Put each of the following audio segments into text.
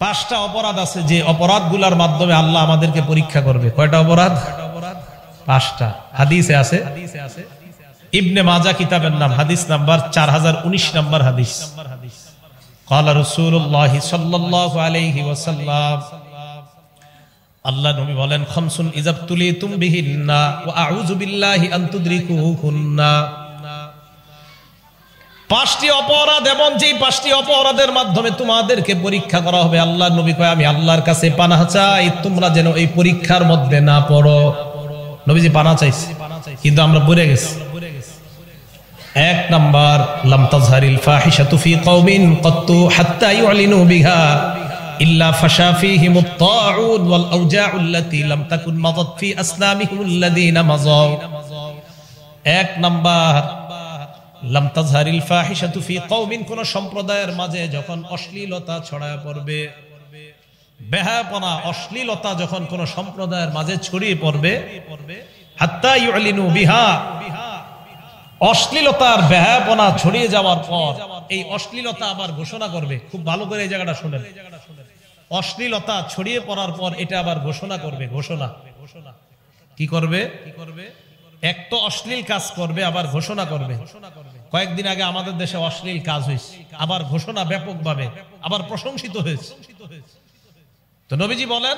পাঁচটা অপরাধ আছে যে অপরাধগুলোর মাধ্যমে আল্লাহ আমাদেরকে পরীক্ষা করবে। কয়টা অপরাধ? পাঁচটা। হাদিসে আছে, ইবনে মাজাহ কিতাবের নাম, হাদিস নাম্বার 4019 নম্বর হাদিস। ক্বালা রাসূলুল্লাহ সাল্লাল্লাহু আলাইহি ওয়াসাল্লাম, আল্লাহ নবী বলেন, খামসুন ইযাবতুলিতুম বিহিন্না ওয়া আউযু বিল্লাহি আন তুদরিকুহুন্না। পাঁচটি অপরাধ এবং যেই পাঁচটি অপরাধের মাধ্যমে তোমাদেরকে পরীক্ষা করা হবে, আল্লাহ নবী কয় আমি আল্লাহর কাছে পানাহ চাই তোমরা যেন এই পরীক্ষার মধ্যে না পড়ো। নবীজি পানাহ চাইছে, কিন্তু আমরা পড়ে গেছি। এক নাম্বার, লাম তাজহারিল ফাহিশাতু ফি কওমিন কাত্তু হাত্তা ইউলিনু বিহা ইল্লা ফাশা ফীহিমুত তাউন ওয়াল আওজাউল্লাতী লাম তাকুন মাদাত ফি আসলামিহিমুল্লাযীনা মাযাউ। এক নাম্বার, লাম তাজহারিল ফাহিশাতু ফি কওমিন, কোন সম্প্রদায়ের মাঝে যখন অশ্লীলতা ছড়ায় পড়বে, বেহায়াপনা অশ্লীলতা যখন কোন সম্প্রদায়ের মাঝে ছড়িয়ে পড়বে, হাত্তা ইউলিনু বিহা, অশ্লীলতার বেহায়াপনা ছড়িয়ে যাওয়ার পর এই অশ্লীলতা আবার ঘোষণা করবে। খুব ভালো করে এই জায়গাটা শুনেন, অশ্লীলতা ছড়িয়ে পড়ার পর এটা আবার ঘোষণা করবে। ঘোষণা কি করবে? এক তো অশ্লীল কাজ করবে, আবার ঘোষণা করবে। কয়েকদিন আগে আমাদের দেশে অশ্লীল কাজ হয়েছে, আবার ঘোষণা ব্যাপকভাবে, আবার প্রশংসিত হয়েছে। তো নবীজি বলেন,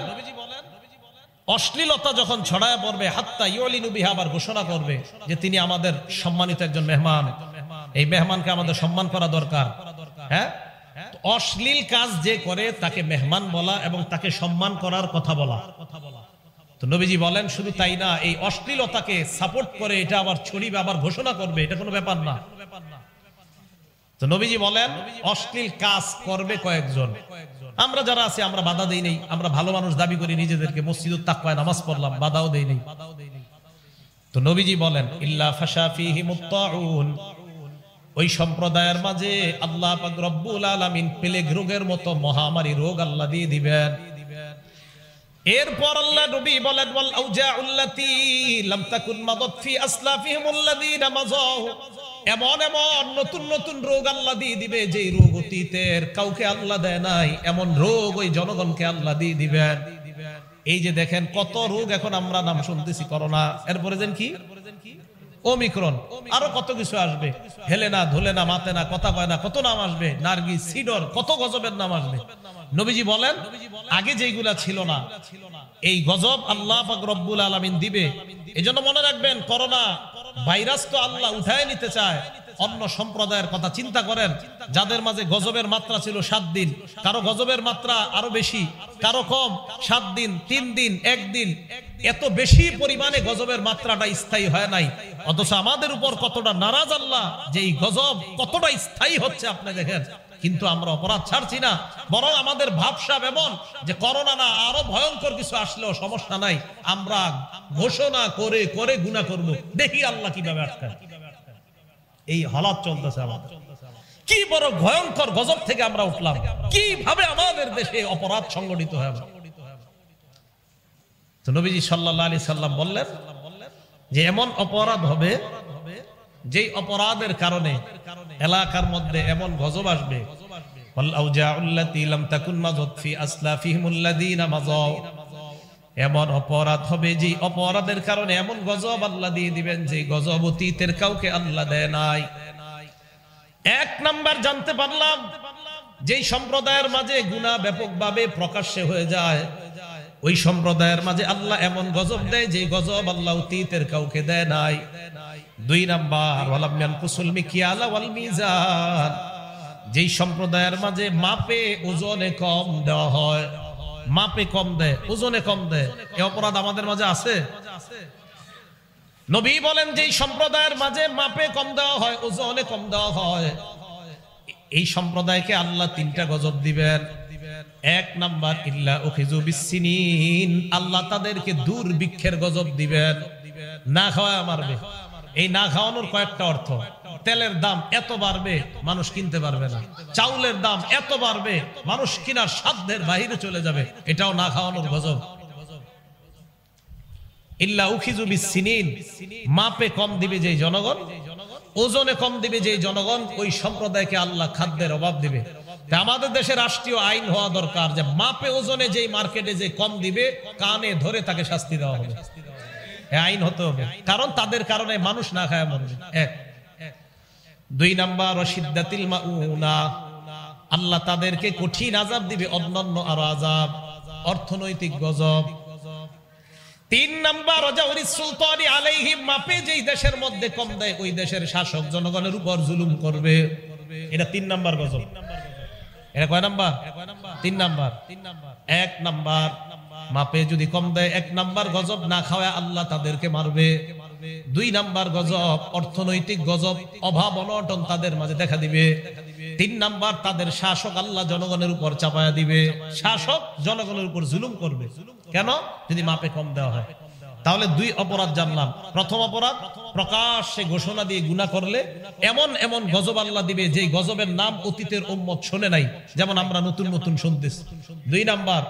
অশ্লীলতা যখন ছড়ায় পড়বে, হাত্তা ইউলিনু বিহা, আবার ঘোষণা করবে যে তিনি আমাদের সম্মানিত একজন মেহমান, এই মেহমানকে আমাদের সম্মান করা দরকার। হ্যাঁ, অশ্লীল কাজ যে করে তাকে মেহমান বলা এবং তাকে সম্মান করার কথা বলা। তো নবীজি বলেন শুধু তাই না, এই অশ্লীলতাকে সাপোর্ট করে এটা আবার ছড়িয়ে আবার ঘোষণা করবে, এটা কোনো ব্যাপার না। তো নবীজি বলেন অশ্লীল কাজ করবে কয়েকজন। আমরা যারা আছি আমরা বাধা দেই নেই, আমরা ভালো মানুষ দাবি করি নিজেদেরকে, মসজিদুত তাকওয়ায় নামাজ পড়লাম, বাধাও দেই নেই। তো নবীজি বলেন ইল্লা ফাশা ফীহিমুত তাউন, ওই সম্প্রদায়ের মাঝে আল্লাহ পাক রব্বুল আলামিন প্লেগ রোগের মতো মহামারী রোগ আল্লাহ দিয়ে দিবেন। এরপর আল্লাহ নবী বলেন ওয়াল আওজাউল্লাতী লাম তাকুন মাদাত ফি আসলাফিহিমুল্লাযীনা মাযাউ, এমন এমন নতুন নতুন রোগ আল্লাহ দিয়ে দিবে যে রোগ অতীতের কাউকে আল্লাহ দেয় নাই, এমন রোগ ওই জনগণকে আল্লাহ দিয়ে দিবেন। এই যে দেখেন কত রোগ এখন আমরা নাম শুনতেছি, করোনা, এরপরে যেন কি ওমিক্রন, আরো কত কিছু আসবে, হেলেনা ধুলেনা মাতেনা কথা কয় না, কত নাম আসবে, নার্গিস, সিডর, কত গজবের নাম আসবে। নবীজি বলেন আগে যেগুলা ছিল না, এই গজব আল্লাহ পাক রব্বুল আলামিন দিবে। এজন্য মনে রাখবেন, করোনা ভাইরাস তো আল্লাহ উঠায় নিতে চায়। অন্য সম্প্রদায়ের কথা চিন্তা করেন, যাদের মাঝে গজবের মাত্রা ছিল 7 দিন, কারো গজবের মাত্রা আরো বেশি, কারো কম, 7 দিন, 3 দিন, 1 দিন, এত বেশি পরিমাণে গজবের মাত্রাটা স্থায়ী হয় নাই। অথচ আমাদের উপর কতটা নারাজ আল্লাহ, যে এই গজব কতটা স্থায়ী হচ্ছে আপনি দেখেন। কিন্তু আমরা অপরাধ ছাড়ছি না, বরং আমাদের ভাবসাব এমন যে করোনা না, আরো ভয়ঙ্কর কিছু আসলেও সমস্যা নাই, আমরা ঘোষণা করে করে গুনাহ করব, দেখি আল্লাহ কিভাবে আটকায়। এই হালাত চলতেছে আমাদের। কি বড় ভয়ঙ্কর গজব থেকে আমরা উঠলাম, কিভাবে আমাদের দেশে অপরাধ সংগঠিত হয়। তো নবীজি সাল্লাল্লাহু আলাইহি সাল্লাম বললেন যে এমন অপরাধ হবে যেই অপরাধের কারণে এলাকার মধ্যে এমন গজব আসবে, ওয়াল আওজাউল্লাতী লাম তাকুন মাযাত ফি আসলাফিহিমুল্লাযীনা মাযাউ, এমন অপরাধ হবে যেই অপরাধের কারণে এমন গজব আল্লাহ দিয়ে দিবেন যে গজব অতীতের কাউকে আল্লাহ দেয় নাই। এক নাম্বার জানতে পারলাম, যেই সম্প্রদায়ের মাঝে গুনাহ ব্যাপকভাবে প্রকাশ্যে হয়ে যায়, ওই সম্প্রদায়ের মাঝে আল্লাহ এমন গজব দেয় যে গজব আল্লাহ অতীতের কাউকে দেয় নাই। 2 নাম্বার, ওয়ালাম ইয়ানকুসুল মিকিয়ালা ওয়াল মিজান, যেই সম্প্রদায়ের মাঝে মাপে ওজনে কম দেওয়া হয়, মাপে কম দেয়, ওজনে কম দেয়, এই অপরাধ আমাদের মাঝে আছে। নবী বলেন যেই সম্প্রদায়ের মাঝে মাপে কম দেওয়া হয়, ওজনে কম দেওয়া হয়, এই সম্প্রদায়কে আল্লাহ 3টা গজব দিবেন। 1 নাম্বার, ইল্লা উখিযু বিসসিনিন, আল্লাহ তাদেরকে দুর্ভিক্ষের গজব দিবেন, না খাওয়া মারবে। এই না খাওয়ানোর কয়েকটা অর্থ, তেলের দাম এত বাড়বে মানুষ কিনতে পারবে না, চাউলের দাম এত বাড়বে মানুষ কিনার সাধ্যের বাইরে চলে যাবে, এটাও না খাওয়ানোর গজব। ইল্লা উখিযু বিসসিনিন, মাপে কম দিবে যেই জনগণ, ওজনে কম দিবে যেই জনগণ, ওই সম্প্রদায়কে আল্লাহ খাদ্যের অভাব দিবে। আমাদের দেশে রাষ্ট্রীয় আইন হওয়া দরকার যে মাপে ওজনে যেই মার্কেটে যে কম দিবে কানে ধরে তাকে শাস্তি দেওয়া হবে, আইন হতে হবে, কারণ তাদের কারণে মানুষ না খায় মরবে। এক। 2 নাম্বার ওয়াশিদ্দাতিল মাউনা, আল্লাহ তাদেরকে কঠিন আযাব দিবে, অন্যান্য আরো আযাব, অর্থনৈতিক গজব। 3 নাম্বার ওয়াজাউরিস সুলতানি আলাইহিম, মাপে যেই দেশের মধ্যে কম দেয় ওই দেশের শাসক জনগণের উপর জুলুম করবে, এটা 3 নাম্বার গজব। এটা কয় নাম্বার? 3 নাম্বার। 1 নাম্বার মাপে যদি কম দেয় 1 নাম্বার গজব, না খাওয়ায় আল্লাহ তাদেরকে মারবে। 2 নাম্বার গজব অর্থনৈতিক গজব, অভাব অনটন তাদের মাঝে দেখা দিবে। 3 নাম্বার তাদের শাসক আল্লাহ জনগণের উপর চাপায়া দিবে, শাসক জনগণের উপর জুলুম করবে। কেন? যদি মাপে কম দেওয়া হয়। তাহলে 2 অপরাধ জানলাম। প্রথম অপরাধ, প্রকাশ্যে ঘোষণা দিয়ে গুনাহ করলে এমন এমন গজব আল্লাহ দিবে যেই গজবের নাম অতীতের উম্মত শুনে নাই, যেমন আমরা নতুন নতুন শুনতেছি। 2 নাম্বার,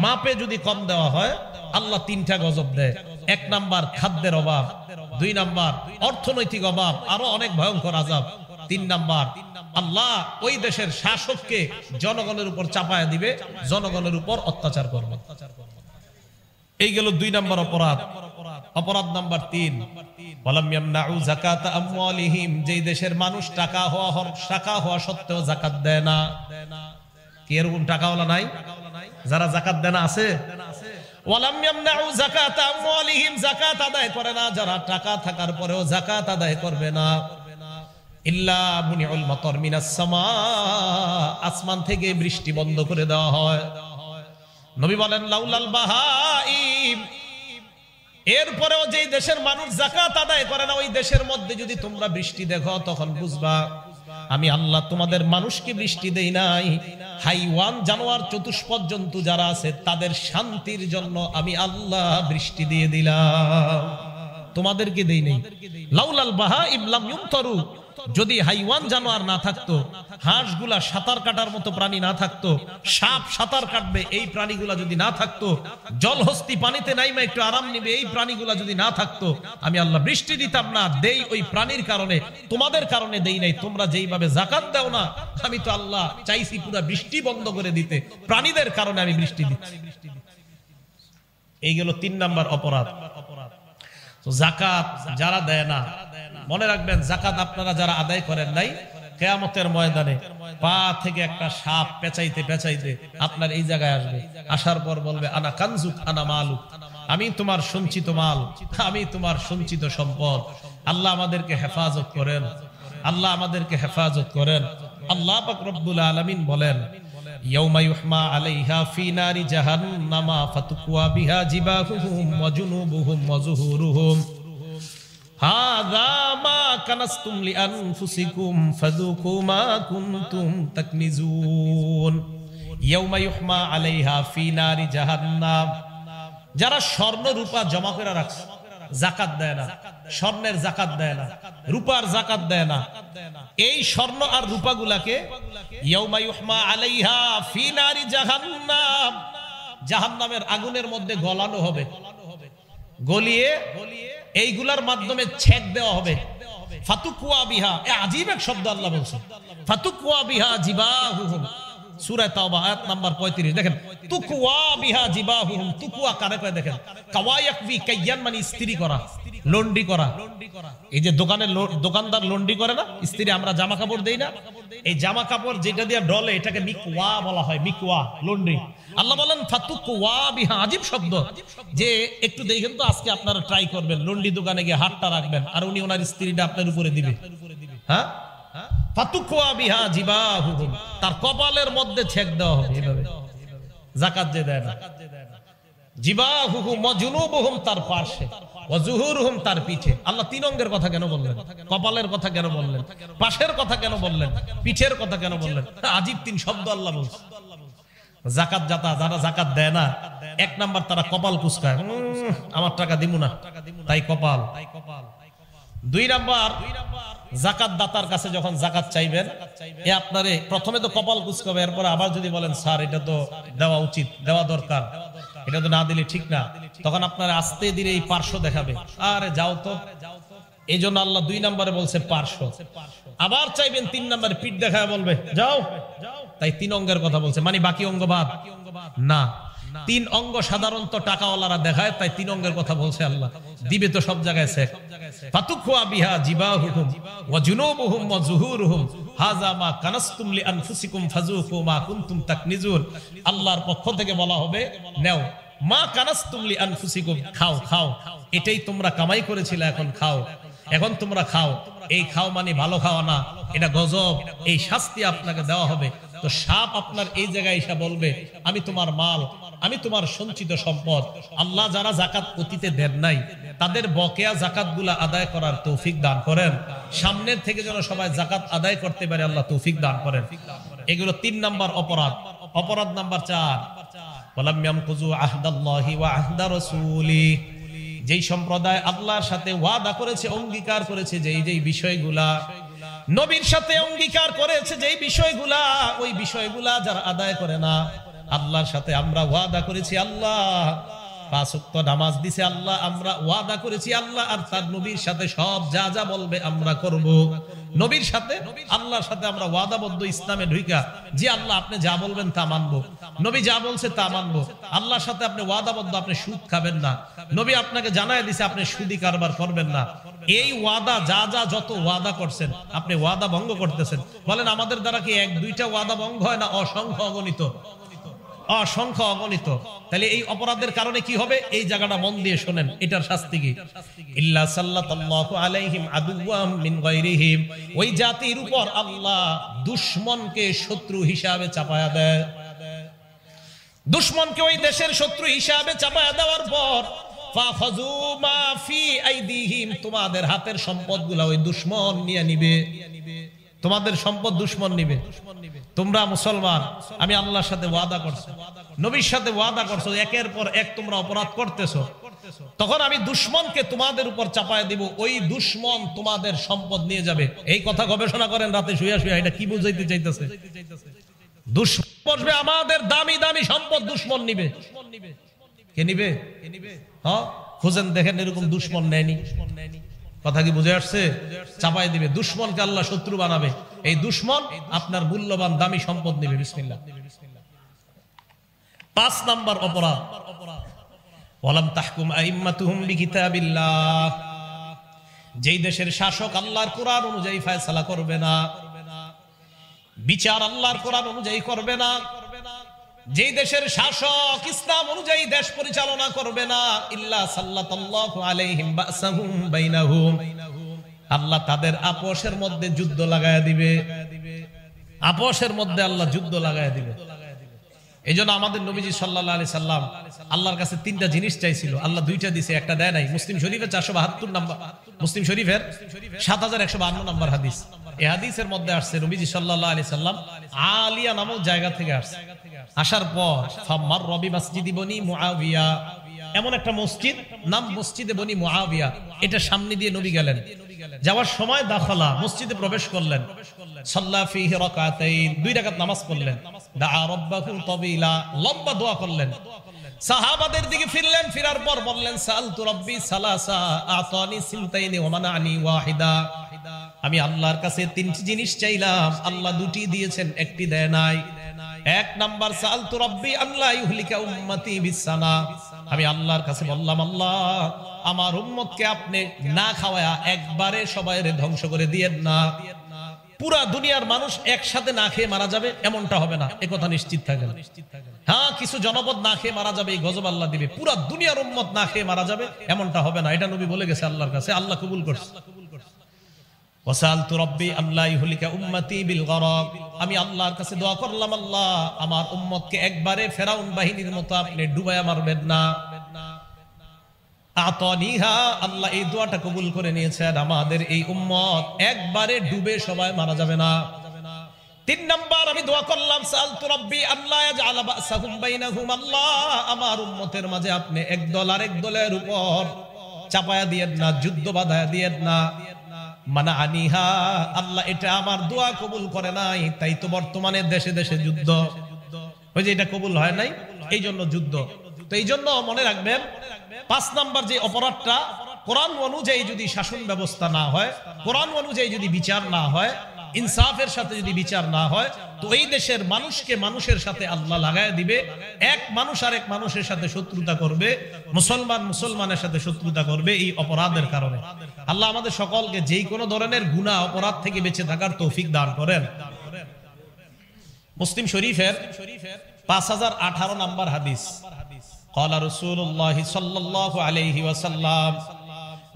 মাপে যদি কম দেওয়া হয় আল্লাহ 3টা গজব দেয়। 1 নাম্বার খাদ্যের অভাব, 2 নাম্বার অর্থনৈতিক অভাব, আরো অনেক ভয়ঙ্কর আযাব। 3 নাম্বার আল্লাহ ওই দেশের শাসককে জনগণের উপর চাপায়া দিবে, জনগণের উপর অত্যাচার করবে। এই গেল 2 নাম্বার অপরাধ। অপরাধ নাম্বার 3, ওয়ালাম ইয়ামনাউ যাকাতা আমওয়ালিহিম, যেই দেশের মানুষ টাকা হওয়া সত্ত্বেও যাকাত দেয় না। কি এরকম টাকাওয়ালা নাই যারা যাকাত দেয় না? আছে। ওয়ালাম ইয়ামনাউ যাকাতা আমওয়ালিহিম, যাকাত আদায় করে না যারা, টাকা থাকার পরেও যাকাত আদায় করবে না। ইল্লা মুনিউল মাতার মিনাস সামা, আসমান থেকে বৃষ্টি বন্ধ করে দেওয়া হয়। নবী বলেন লাউলাল বাহাইম, এরপরেও যেই দেশের মানুষ যাকাত আদায় করে না ওই দেশের মধ্যে যদি তোমরা বৃষ্টি দেখো তখন বুঝবা আমি আল্লাহ তোমাদের মানুষকে বৃষ্টি দেই নাই, হাইওয়ান জানোয়ার চতুষ্পদ জন্তু যারা আছে তাদের শান্তির জন্য আমি আল্লাহ বৃষ্টি দিয়ে দিলাম, তোমাদেরকে দেই নাই। লাউলাল বাহাইম লাম ইউমতারু, যদি হাইওয়ান জানোয়ার না থাকতো, হাঁসগুলা সাঁতার কাটার মতো প্রাণী না থাকতো, সাপ সাঁতার কাটবে এই প্রাণীগুলা যদি না থাকতো, জলহস্তি পানিতে নাইমা একটু আরাম নিবে এই প্রাণীগুলা যদি না থাকতো, আমি আল্লাহ বৃষ্টি দিতাম না। দেই ওই প্রাণীর কারণে, তোমাদের কারণে দেই নাই। তোমরা যেইভাবে যাকাত দাও না, আমি তো আল্লাহ চাইছি পুরো বৃষ্টি বন্ধ করে দিতে, প্রাণীদের কারণে আমি বৃষ্টি দিচ্ছি। এই গেল 3 নাম্বার অপরাধ। তো যাকাত যারা দেয় না, মনে রাখবেন যাকাত আপনারা যারা আদায় করেন নাই, কিয়ামতের ময়দানে পা থেকে একটা সাপ পেঁচাইতে পেঁচাইতে আপনার এই জায়গায় আসবে, আসার পর বলবে আনা কানজুক আনা মালুক, আমি তোমার সঞ্চিত মাল, আমি তোমার সঞ্চিত সম্পদ। আল্লাহ আমাদেরকে হেফাজত করেন, আল্লাহ আমাদেরকে হেফাজত করেন। আল্লাহ পাক রব্বুল আলামিন বলেন ইয়াউমা ইউহমা আলাইহা ফি নারি জাহান্নামা ফাতুকওয়া বিহা জিবাহুহুম ওয়া জুনুবুহুম ওয়া যুহুরুহুম হাযা মা কানাসতুম লিআনফুসিকুম ফাযুকু মা কুনতুম তাকনিজুন। ইয়াউমা ইউহমা আলাইহা ফি নারি জাহান্নাম, যারা স্বর্ণ রূপা জমা করে রাখছে, যাকাত দেয় না, স্বর্ণের যাকাত দেয় না, রূপার যাকাত দেয় না, এই স্বর্ণ আর রূপাগুলাকে ইয়াউমা ইউহমা আলাইহা ফি নারি জাহান্নাম, জাহান্নামের আগুনের মধ্যে গলানো হবে, গলিয়ে এইগুলার মাধ্যমে ছেক দেওয়া হবে। ফাতুকওয়া বিহা, আজীব এক শব্দ আল্লাহ বলছেন, ফাতুকওয়া বিহা জিবাহুহুম, সূরা তাওবা আয়াত নাম্বার 35 দেখেন, তুকওয়া বিহা জিবাহুহুম, তুকওয়া কারে কয় দেখেন, কাওয়ায়াকবি কাইয়ান মানে ইস্ত্রি করা, লন্ডি করা। এই যে দোকানদার লন্ডি করে না, ইস্ত্রি আমরা জামা কাপড় দেই না, এই জামা কাপড় যেটা দিয়ে ডলে এটাকে মিকওয়া বলা হয়, মিকওয়া লন্ডি। আল্লাহ বলেন ফাতুকওয়া বিহা, আজীব শব্দ। যে একটু দেখেন তো, আজকে আপনারা ট্রাই করবেন, লন্ডি দোকানে গিয়ে হাতটা রাখবেন আর উনি ওনার ইস্ত্রিটা আপনার উপরে দিবে, হ্যাঁ, ফাতুকওয়া বিহা জিবাহুহুম, তার কপালের মধ্যে ছেক দেওয়া হবে এইভাবে। যাকাত যে দেয় না, জিবাহুহুম ওয়া জুনুবুহুম তার পাশে, ওয়া যুহুরুহুম তার পিঠে। আল্লাহ 3 অঙ্গের কথা কেন বললেন? কপালের কথা কেন বললেন? পাশের কথা কেন বললেন? পিঠের কথা কেন বললেন? আজীব 3 শব্দ আল্লাহ বলছেন। যাকাত যারা যাকাত দেয় না, 1 নাম্বার তারা কপাল কুঁচকায়, আমার টাকা দিমু না, তাই কপাল। 2 নাম্বার যাকাত দাতার কাছে যখন যাকাত চাইবেন, এ আপনারে প্রথমে তো কপাল কুঁচকাবে, এরপর আবার যদি বলেন স্যার এটা তো দেওয়া উচিত, দেওয়া দরকার, এটা তো না দিলে ঠিক না, তখন আপনার আস্তে ধীরে এই পার্শ্ব দেখাবে, আরে যাও তো। এই জন্য আল্লাহ 2 নম্বরে বলছে পার্শ্ব। আবার চাইবেন 3 নম্বরে পিঠ দেখায় বলবে যাও, তাই 3 অঙ্গের কথা বলছে, মানে বাকি অঙ্গ বাদ না। 3 অঙ্গ সাধারণত টাকাওয়ালারা দেখায়, তাই 3 অঙ্গের কথা বলছে আল্লাহ। দিবে তো সব জায়গায় শেখ। ফাতুখওয়া বিহা জিবাহুহুম ওয়া জুনুবুহুম ওয়া যুহুরুহুম হাযা মা কানাসতুম লিআনফুসিকুম ফাযুকু মা কুনতুম তাকনিজুন। আল্লাহর পক্ষ থেকে বলা হবে, নাও মা কানাসতুম লিআনফুসিকুম, খাও খাও, এটাই তোমরা কামাই করেছিলে, এখন খাও, এখন তোমরা খাও। এই খাও মানে ভালো খাওয়া না, এটা গজব, এই শাস্তি আপনাকে দেওয়া হবে। তো সাপ আপনার এই জায়গায় এসে বলবে, আমি তোমার মাল, আমি তোমার সঞ্চিত সম্পদ। আল্লাহ যারা যাকাত অতীতে দেন নাই, তাদের বকেয়া জাকাতগুলা আদায় করার তৌফিক দান করেন। সামনের থেকে যেন সবাই জাকাত আদায় করতে পারে, আল্লাহ তৌফিক দান করেন। এগুলো 3 নাম্বার অপরাধ। অপরাধ নাম্বার 4, ওয়ালাম ইয়ামকুযু আহদাল্লাহি ওয়া আহদা রাসূলি, যেই সম্প্রদায় আল্লাহর সাথে ওয়াদা করেছে, অঙ্গীকার করেছে, যেই বিষয়গুলা নবীর সাথে অঙ্গীকার করেছে, যেই বিষয়গুলা, ওই বিষয়গুলা যারা আদায় করে না। আল্লাহর সাথে আমরা ওয়াদা করেছি, আল্লাহ 5 ওয়াক্ত নামাজ দিছে, আল্লাহ আমরা ওয়াদা করেছি, আল্লাহ আর তার নবীর সাথে সব যা যা বলবে আমরা করব। নবীর সাথে আল্লাহর সাথে আমরা ওয়াদাবদ্ধ, ইসলামে ঢুইকা যে আল্লাহ আপনি যা বলবেন তা মানবো, নবী যা বলছে তা মানবো। আল্লাহর সাথে আপনি ওয়াদাবদ্ধ, আপনি সুদ খাবেন না, নবী আপনাকে জানায় দিছে আপনি সুদি কারবার করবেন না। এই ওয়াদা যা যা যত ওয়াদা করছেন, আপনি ওয়াদা ভঙ্গ করতেছেন। বলেন আমাদের দ্বারা কি 1-2টা ওয়াদা ভঙ্গ হয় না? অসংখ্য অগণিত, অসংখ্য অগণিত। তাহলে এই অপরাধের কারণে কি হবে? এই জায়গাটা মন দিয়ে শোনেন, এটার শাস্তি কি? ইল্লা সাল্লাল্লাহু আলাইহিম আদুওয়াম মিন গায়রিহিম, ওই জাতির উপর আল্লাহ দুশমনকে শত্রু হিসাবে চাপায়া দেয়। দুশমনকে ওই দেশের শত্রু হিসাবে চাপায়া দেওয়ার পর ফাখাযু মা ফি আইদিহিম, তোমাদের হাতের সম্পদগুলা ওই দুশমন নিয়ে নিবে। তোমাদের সম্পদ দুশমন নিবে। তোমরা মুসলমান, আমি আল্লাহর সাথে ওয়াদা করছি, নবীর সাথে ওয়াদা করছো, একের পর এক তোমরা অপরাধ করতেছো, তখন আমি দুশমনকে তোমাদের উপর চাপায় দিব, ওই দুশমন তোমাদের সম্পদ নিয়ে যাবে। এই কথা গবেষণা করেন রাতে শুয়ে শুয়ে, এটা কি বুঝাইতে চাইতেছে? দুশমন বসবে, আমাদের দামি দামি সম্পদ দুশমন নিবে। কে নিবে? হ্যাঁ, খুঁজেন দেখেন, এরকম দুশমন নেয়নি। কথা কি বুঝে আসছে? চাপাই দিবে, দুশমনকে আল্লাহ শত্রু বানাবে। এই দুশমন আপনার মূল্যবান দামি সম্পদ নিবে। বিসমিল্লাহ। 5 নাম্বার অপরাধ, ওয়ালাম তাহকুম আইম্মাতুহুম বিকিতাবিল্লাহ, যেই দেশের শাসক আল্লাহর কোরআন অনুযায়ী ফয়সালা করবে না, বিচার আল্লাহর কোরআন অনুযায়ী করবে না, যেই দেশের শাসক ইসলাম অনুযায়ী দেশ পরিচালনা করবে না, ইল্লা সাল্লাতাল্লাহু আলাইহিম বাসাহুম বাইনাহুম, আল্লাহ তাদের আপোষের মধ্যে যুদ্ধ লাগায়া দিবে। আপোষের মধ্যে আল্লাহ যুদ্ধ লাগায়া দিবে। এইজন্য আমাদের নবীজি সাল্লাল্লাহু আলাইহি সাল্লাম আল্লাহর কাছে 3টা জিনিস চাইছিল, আল্লাহ 2টা দিয়েছে, একটা দেয় নাই। মুসলিম শরীফের 472 নাম্বার, মুসলিম শরীফের 7152 নাম্বার হাদিস। এই হাদিসের মধ্যে আসছে নবীজি সাল্লাল্লাহু আলাইহি সাল্লাম আলিয়া নামক জায়গা থেকে আসছে। আসার পর ফাম্মার রবি মসজিদি বনি মুআবিয়া, এমন একটা মসজিদ, নাম মসজিদে বনি মুআবিয়া, এটা সামনে দিয়ে নবী গেলেন। যাওয়ার সময় দাখালা, মসজিদে প্রবেশ করলেন, সাল্লা ফীহি রাকাতাইন, 2 রাকাত নামাজ পড়লেন, দাআ রাব্বাহু তাবিলা, লম্বা দোয়া করলেন। সাহাবাদের দিকে ফিরলেন, ফিরার পর বললেন সালতু রাব্বি সালাসা আতানি সিনতাইনি ওয়া মানানি ওয়াহিদা, আমি আল্লাহর কাছে 3টি জিনিস চাইলাম, আল্লাহ 2টি দিয়েছেন, একটি দেয় নাই। 1 নাম্বার সালতু রাব্বি আল্লাহ ইউহলিকা উম্মতি বিসানা, আমি আল্লাহর কাছে বললাম আল্লাহ আমার উম্মতকে আপনি না খাওয়ায়া একবারে সবাইরে ধ্বংস করে দিয়েন না। পুরা দুনিয়ার মানুষ একসাথে না খেয়ে মারা যাবে এমনটা হবে না, এ কথা নিশ্চিত থাকেন। হ্যাঁ, কিছু জনপদ না খেয়ে মারা যাবে, এই গজব আল্লাহ দিবে। পুরা দুনিয়ার উম্মত না খেয়ে মারা যাবে এমনটা হবে না, এটা নবী বলে গেছে আল্লাহর কাছে, আল্লাহ কবুল করছে। ওয়াসালতু রাব্বি আল্লাহ ইউহলিকা উম্মতি বিল গরাক, আমি আল্লাহর কাছে দোয়া করলাম আল্লাহ আমার উম্মতকে একবারে ফেরাউন বাহিনীর মতো আপনি ডুবায়া মারবেন না। আতানিহা, আল্লাহ এই দোয়াটা কবুল করে নিয়েছেন, আমাদের এই উম্মত একবারে ডুবে সবাই মারা যাবে না। 3 নাম্বার আমি দোয়া করলাম সালতু রাব্বি আল্লাহ ইয়াজআলা বাসাহুম বাইনাহুম, আল্লাহ আমার উম্মতের মাঝে আপনি এক দল আরেক দলের উপর চাপায়া দিয়েন না, যুদ্ধ বাধায়া দিয়েন না। মানা আনিহা, আল্লাহ এটা আমার দোয়া কবুল করে নাই, তাই তো বর্তমানে দেশে দেশে যুদ্ধ। ওই যে এটা কবুল হয় নাই, এই জন্য যুদ্ধ। তো এই জন্য মনে রাখবেন 5 নাম্বার যে অপরাধটা, কোরআন অনুযায়ী যদি শাসন ব্যবস্থা না হয়, কোরআন অনুযায়ী যদি বিচার না হয়, ইনসাফের সাথে যদি বিচার না হয়, তো এই দেশের মানুষকে মানুষের সাথে আল্লাহ লাগায় দিবে। এক মানুষ আরেক মানুষের সাথে শত্রুতা করবে, মুসলমান মুসলমানের সাথে শত্রুতা করবে এই অপরাধের কারণে। আল্লাহ আমাদের সকলকে যেই কোনো ধরনের গুনাহ অপরাধ থেকে বেঁচে থাকার তৌফিক দান করেন। মুসলিম শরীফের 5018 নম্বর হাদিস, ক্বালা রাসূলুল্লাহ সাল্লাল্লাহু আলাইহি ওয়াসাল্লাম,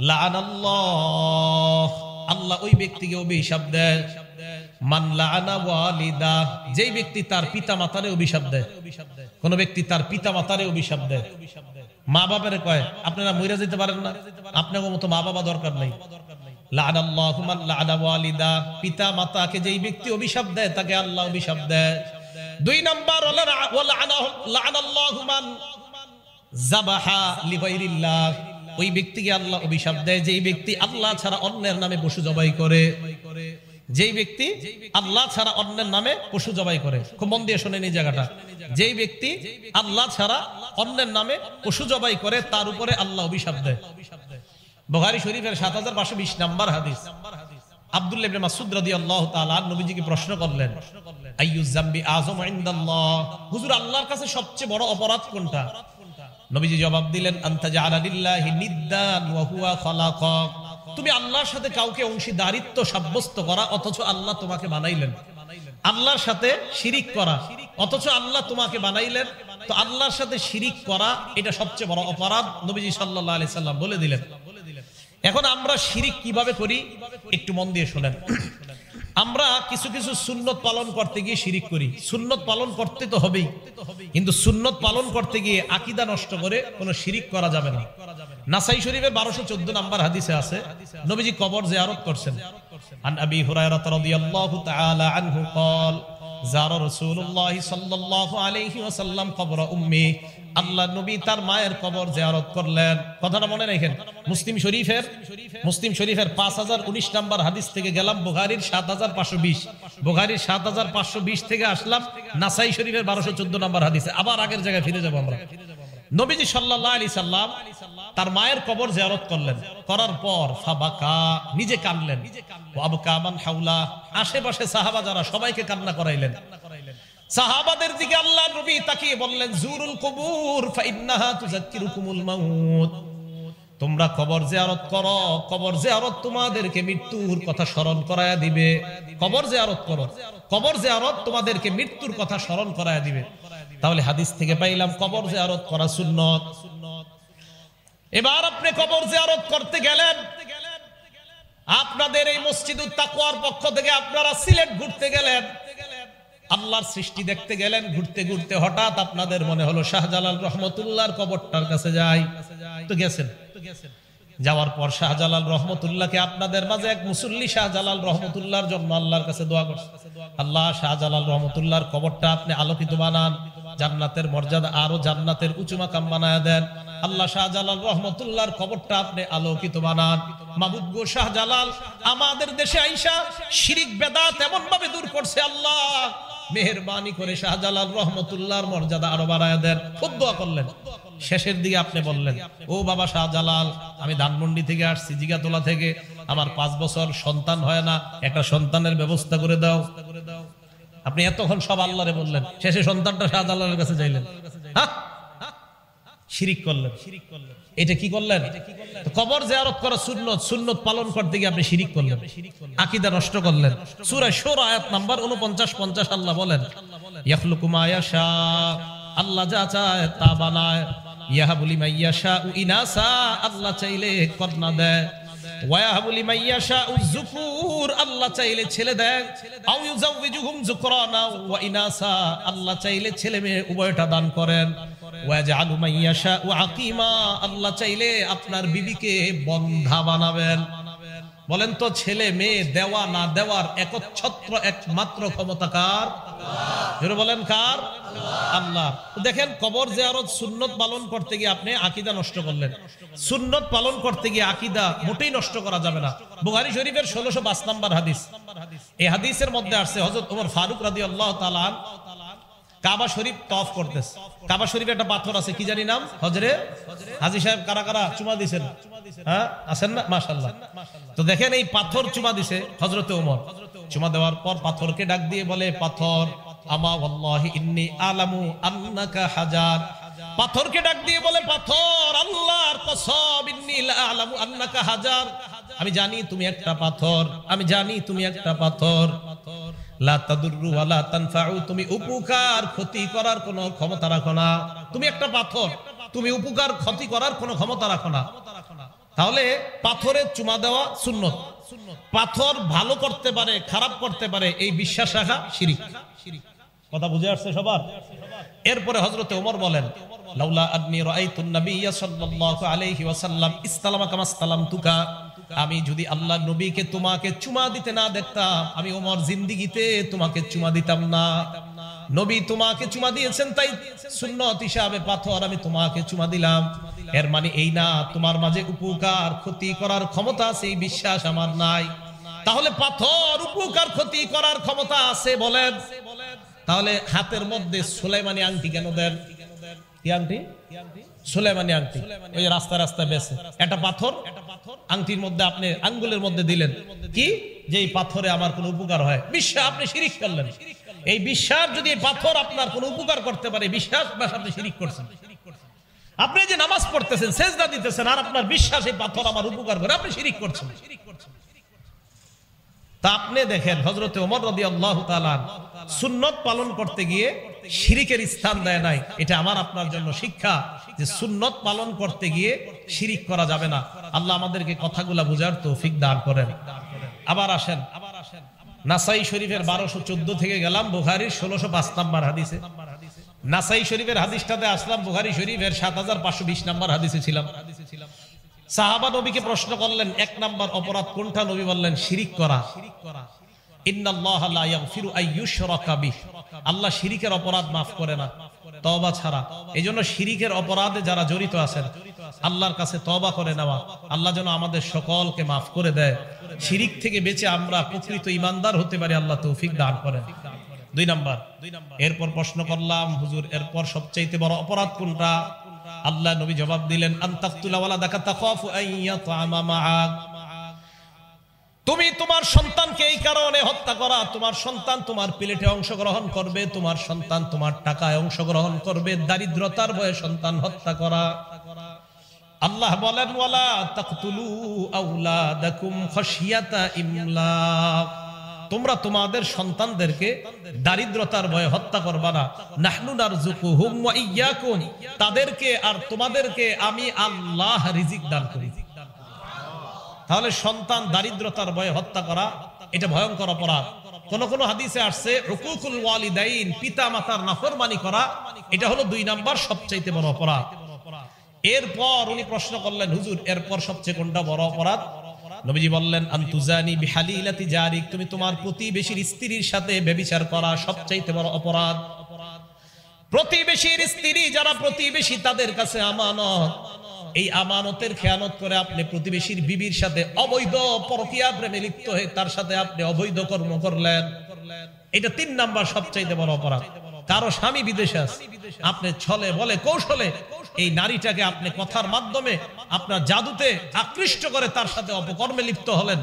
লাআনাল্লাহ, আল্লাহ ওই ব্যক্তিকে অভিশাপ দেয়, মান লাআনা ওয়ালিদা, যেই ব্যক্তি তার পিতামাতারে অভিশাপ দেয়। কোন ব্যক্তি তার পিতামাতারে অভিশাপ দেয়, মা বাবার কয় আপনারা মইরা যেতে পারেন না, আপনাদের মতো মা বাবা দরকার নাই। লাআনাল্লাহু মান লাআনা ওয়ালিদা, পিতা মাতাকে যেই ব্যক্তি অভিশাপ দেয় তাকে আল্লাহ অভিশাপ দেয়। 2 নাম্বার, লাআনাল্লাহু মান যাবাহা লিগাইরিল্লাহ, ওই ব্যক্তিকে আল্লাহ অভিশাপ দেয় যেই ব্যক্তি আল্লাহ ছাড়া অন্যের নামে পশু জবাই করে। যেই ব্যক্তি আল্লাহ ছাড়া অন্যের নামে পশু জবাই করে, খুব মন দিয়ে শুনেন এই জায়গাটা, যেই ব্যক্তি আল্লাহ ছাড়া অন্যের নামে পশু জবাই করে তার উপরে আল্লাহ অভিশাপ দেয়। বুখারী শরীফের 7520 নাম্বার হাদিস, আব্দুল্লাহ ইবনে মাসউদ রাদিয়াল্লাহু তাআলা নবীজিকে প্রশ্ন করলেন, আইয়ুজ যামবি আযম ইনদাল্লাহ, হুজুর আল্লাহর কাছে সবচেয়ে বড় অপরাধ কোনটা? নবীজি জবাব দিলেন, আনতা জাআলা লিল্লাহি নিদ্দান ওয়া হুয়া খালাকাক, তুমি আল্লাহর সাথে কাউকে অংশীদারিত্ব সাব্যস্ত করা অথচ আল্লাহ তোমাকে বানাইলেন। আল্লাহর সাথে শিরিক করা অথচ আল্লাহ তোমাকে বানাইলেন, তো আল্লাহর সাথে শিরিক করা এটা সবচেয়ে বড় অপরাধ, নবীজি সাল্লাল্লাহু আলাইহি সাল্লাম বলে দিলেন। এখন আমরা শিরিক কিভাবে করি একটু মন দিয়ে শুনেন। আমরা কিছু কিছু সুন্নত পালন করতে গিয়ে শিরিক করি। সুন্নত পালন করতে তো হবেই, কিন্তু সুন্নত পালন করতে গিয়ে আকীদা নষ্ট করে কোনো শিরিক করা যাবে না। নাসাই শরীফের 1214 নাম্বার হাদিসে আছে, নবীজি কবর জিয়ারত করছেন। আন আবি হুরায়রা রাদিয়াল্লাহু তাআলা আনহু قال যারা রাসূলুল্লাহ সাল্লাল্লাহু আলাইহি ওয়াসাল্লাম কবর উম্মি, আল্লাহ নবী তার মায়ের কবর জিয়ারত করলেন। কথাটা মনে রাখেন, মুসলিম শরীফের 5019 নাম্বার হাদিস থেকে গেলাম বুখারীর 7520, বুখারীর 7520 থেকে আসলাম নাসাই শরীফের 1214 নাম্বার হাদিসে। আবার আগের জায়গায় ফিরে যাব আমরা। নবীজি সাল্লাল্লাহু আলাইহি সাল্লাম তার মায়ের কবর জিয়ারত করলেন, করার পর ফাবাকা, নিজে কাঁদলেন, ওয়া আবকা মান হাওলা, আশেপাশে সাহাবা যারা সবাইকে কান্না করাইলেন। সাহাবাদের দিকে আল্লাহর নবী তাকিয়ে বললেন, জুরুল কুবুর ফাইন্নাহা তুযাক্কিরুকুমুল মাউত, তোমরা কবর জিয়ারত করো, কবর জিয়ারত তোমাদেরকে মৃত্যুর কথা স্মরণ করায়া দিবে। কবর জিয়ারত করো, কবর জিয়ারত তোমাদেরকে মৃত্যুর কথা স্মরণ করায়া দিবে। তাহলে হাদিস থেকে পাইলাম কবর জিয়ারত করা সুন্নত। এবার আপনি কবর জিয়ারত করতে গেলেন, আপনাদের এই মসজিদুত তাকওয়ার পক্ষ থেকে আপনারা সিলেট ঘুরতে গেলেন, আল্লাহর সৃষ্টি দেখতে গেলেন, ঘুরতে ঘুরতে হঠাৎ আপনাদের মনে হলো শাহজালাল রহমতুল্লাহর কবরটার কাছে যাই, তো গেছেন। যাওয়ার পর শাহজালাল রহমতুল্লাহকে আপনাদের মাঝে এক মুসল্লি শাহজালাল রহমতুল্লাহর জন্য আল্লাহর কাছে দোয়া করছে, আল্লাহ শাহজালাল রহমতুল্লাহর কবরটা আপনি আলোকিত বানান, জান্নাতের মর্যাদা আরো জান্নাতের উঁচু মাকাম বানায় দেন। আল্লাহ শাহজালাল রহমতুল্লাহর কবরটা আপনি আলোকিত বানান। মাবুদ গো, শাহজালাল আমাদের দেশে আইসা শিরিক বেদাত এমন ভাবে দূর করছে, আল্লাহ মেহেরবানি করে শাহজালাল রহমতুল্লাহর মর্যাদা আরো বাড়ায় দেন। খুব দোয়া করলেন। শেষের দিকে আপনি বললেন, ও বাবা শাহজালাল, আমি ধানমন্ডি থেকে আসছি, জিগাতলা থেকে, আমার 5 বছর সন্তান হয় না, একটা সন্তানের ব্যবস্থা করে দাও। আপনি এতক্ষণ সব আল্লাহরে বললেন, শেষে সন্তানটা শাহজালালের কাছে যাইলেন, শিরিক করলেন। এটা কি করলেন? কবর জিয়ারত করা সুন্নত, সুন্নত পালন করতে গিয়ে আপনি শিরিক করলেন, আকীদা নষ্ট করলেন। সূরা শুরা আয়াত নাম্বার 49-50 আল্লাহ বলেন, ইয়াখলুকু মা ইয়াশা, আল্লাহ যা চায় তা বানায়, ইয়াহাবু লিমান ইয়াশাউ ইনাসা, আল্লাহ চাইলে কন্যা দেয়, ওয়া ইয়াহাবু লিমান ইয়াশাউ যুকুর, আল্লাহ চাইলে ছেলে দেয়, আও ইউযাওয়িজুহুম যুকরানা ওয়া ইনাসা, আল্লাহ চাইলে ছেলে মেয়ে উভয়টা দান করেন, ওয়া ইয়াজআলু মান ইয়াশাউ আকীমা, আল্লাহ চাইলে আপনার বিবিকে বন্ধা বানাবেন। বলেন তো, ছেলে মেয়ে দেওয়া না দেওয়ার একচ্ছত্র একমাত্র ক্ষমতা কার? আল্লাহ। বলেন কার? আল্লাহ। দেখেন, কবর জিয়ারত সুন্নত পালন করতে গিয়ে আপনি আকীদা নষ্ট করলেন। সুন্নত পালন করতে গিয়ে আকীদা মোটেই নষ্ট করা যাবে না। বুখারী শরীফের 1605 নাম্বার হাদিস, এই হাদিসের মধ্যে আসছে হযরত ওমর ফারুক রাদিয়াল্লাহু তাআলা কাবা শরীফ তওয়াফ করতেছে, কাবা শরীফে একটা পাথর আছে, কি জানি নাম, হজরে হাজী সাহেব কারা কারা চুমা দিয়েছেন? হ্যাঁ আছেন না? মাশাআল্লাহ। তো দেখেন এই পাথর চুমা দিছে হযরতে ওমর। চুমা দেওয়ার পর পাথরকে ডাক দিয়ে বলে, পাথর আমা ওয়াল্লাহি ইন্নী আলামু আন্নাকা হাজার। পাথরকে ডাক দিয়ে বলে, পাথর আল্লাহর কসম, ইন্নী আলামু আন্নাকা হাজার, আমি জানি তুমি একটা পাথর, আমি জানি তুমি একটা পাথর। লা তাদুররু ওয়া লা তানফাউ, তুমি উপকার ক্ষতি করার কোনো ক্ষমতা রাখো না। তুমি একটা পাথর, তুমি উপকার ক্ষতি করার কোনো ক্ষমতা রাখো না। তাহলে পাথরে চুমা দেওয়া সুন্নত। পাথর ভালো করতে পারে, খারাপ করতে পারে, এই বিশ্বাস রাখা শিরক। কথা বুঝে আসছে সবার? এরপরে হযরতে ওমর বলেন, লাউলা আন্নী রাআইতুন নাবিয়্যা সাল্লাল্লাহু আলাইহি ওয়াসাল্লাম ইসতালামা কামা ইসতালামতুকা, আমি যদি আল্লাহর নবীকে তোমাকে চুমা দিতে না দেখতাম, আমি ওমর জিন্দেগিতে তোমাকে চুমা দিতাম না। নবী তোমাকে চুমা দিয়েছেন, তাই সুন্নত হিসাবে পাথর আমি তোমাকে চুমা দিলাম। এর মানে এই না তোমার মাঝে উপকার ক্ষতি করার ক্ষমতা আছে, এই বিশ্বাস আমার নাই। তাহলে পাথর উপকার ক্ষতি করার ক্ষমতা আছে বলেন, তাহলে হাতের মধ্যে সুলাইমানি আংটি কেন দেন? কি আংটি? সুলাইমানি আংটি, ওই যে রাস্তায় রাস্তায় বেচে। একটা পাথর আংটির মধ্যে আপনি আঙ্গুলের মধ্যে দিলেন, কি যে এই পাথরে আমার কোনো উপকার হয়, বিশ্বাস আপনি শিরিক করলেন। এই বিশ্বাস যদি এই পাথর আপনার কোনো উপকার করতে পারে, বিশ্বাস আপনি শিরিক করছেন। আপনি যে নামাজ পড়তেছেন, সেজদা দিতেছেন, আর আপনার বিশ্বাস এই পাথর আমার উপকার করে, আপনি শিরিক করছেন। তা আপনি দেখেন হযরতে ওমর রাদিয়াল্লাহু তাআলা সুন্নত পালন করতে গিয়ে শিরিকের স্থান দেয় নাই। এটা আমার আপনার জন্য শিক্ষা যে সুন্নত পালন করতে গিয়ে শিরিক করা যাবে না। আল্লাহ আমাদেরকে কথাগুলা বুঝার তৌফিক দান করেন। আবার আসেন নাসাই শরীফের 1214 থেকে গেলাম বুখারীর 1605 নম্বর হাদিসে। নাসাই শরীফের হাদিসটাতে আসলাম, বুখারী শরীফের 7520 নম্বর হাদিসে ছিলাম। সাহাবা নবীকে প্রশ্ন করলেন, এক নাম্বার অপরাধ কোনটা? নবী বললেন শিরিক করা। ইন্নাল্লাহা লা ইয়াগফিরু আইয়ুশরাকা বিহি, আল্লাহ শিরিকের অপরাধ মাফ করে না তওবা ছাড়া। এজন্য শিরিকের অপরাধে যারা জড়িত আছেন আল্লাহর কাছে তওবা করে নেওয়া, আল্লাহ যেন আমাদের সকলকে মাফ করে দেয়, শিরিক থেকে বেঁচে আমরা প্রকৃত ঈমানদার হতে পারি, আল্লাহ তৌফিক দান করেন। 2 নাম্বার। এরপর প্রশ্ন করলাম, হুজুর এরপর সবচাইতে বড় অপরাধ কোনটা? আল্লাহ নবী জবাব দিলেন, আনতাকতুলা ওয়ালাদাকা তাখাফু আইয়াতআমা মাআক, তুমি তোমার সন্তানকে এই কারণে হত্যা করা, তোমার সন্তান তোমার প্লেটে অংশগ্রহণ করবে, তোমার সন্তান তোমার টাকায় অংশগ্রহণ করবে, দারিদ্রতার ভয়ে সন্তান হত্যা করা। আল্লাহ বলেন, ওয়ালা তাকতুলু আওলাদাকুম খাশিয়াতা ইমলাক, তোমরা তোমাদের সন্তানদেরকে দারিদ্রতার ভয়ে হত্যা করবা না। নাহনু নারযুকুহুম ওয়া ইয়্যাকুম, তাদেরকে আর তোমাদেরকে আমি আল্লাহ রিজিক দান করি। তাহলে সন্তান দারিদ্রতার ভয়ে হত্যা করা এটা ভয়ঙ্কর অপরাধ। কোন কোন হাদিসে আসছে উকুকুল ওয়ালিদাইন, পিতা মাতার নাফরমানি করা, এটা হলো 2 নাম্বার সবচেয়ে বড় অপরাধ। এরপর উনি প্রশ্ন করলেন, হুজুর এরপর সবচেয়ে কোনটা বড় অপরাধ? নবীজি বললেন, আনতুজানি বিহালিলাতি জারিক, তুমি তোমার প্রতিবেশীর স্ত্রীর সাথে ব্যভিচার করা সবচেয়ে বড় অপরাধ। প্রতিবেশীর স্ত্রী যারা প্রতিবেশী, তাদের কাছে আমানত, এই আমানতের খেয়ানত করে আপনি প্রতিবেশীর বিবির সাথে অবৈধ পরকীয়া প্রেমে লিপ্ত হয়ে তার সাথে আপনি অবৈধ কর্ম করলেন, এটা 3 নাম্বার সবচেয়ে বড় অপরাধ। কারো স্বামী বিদেশে আছে, আপনি ছলে বলে কৌশলে এই নারীটাকে আপনি কথার মাধ্যমে আপনার জাদুতে আকৃষ্ট করে তার সাথে অপকর্মে লিপ্ত হলেন,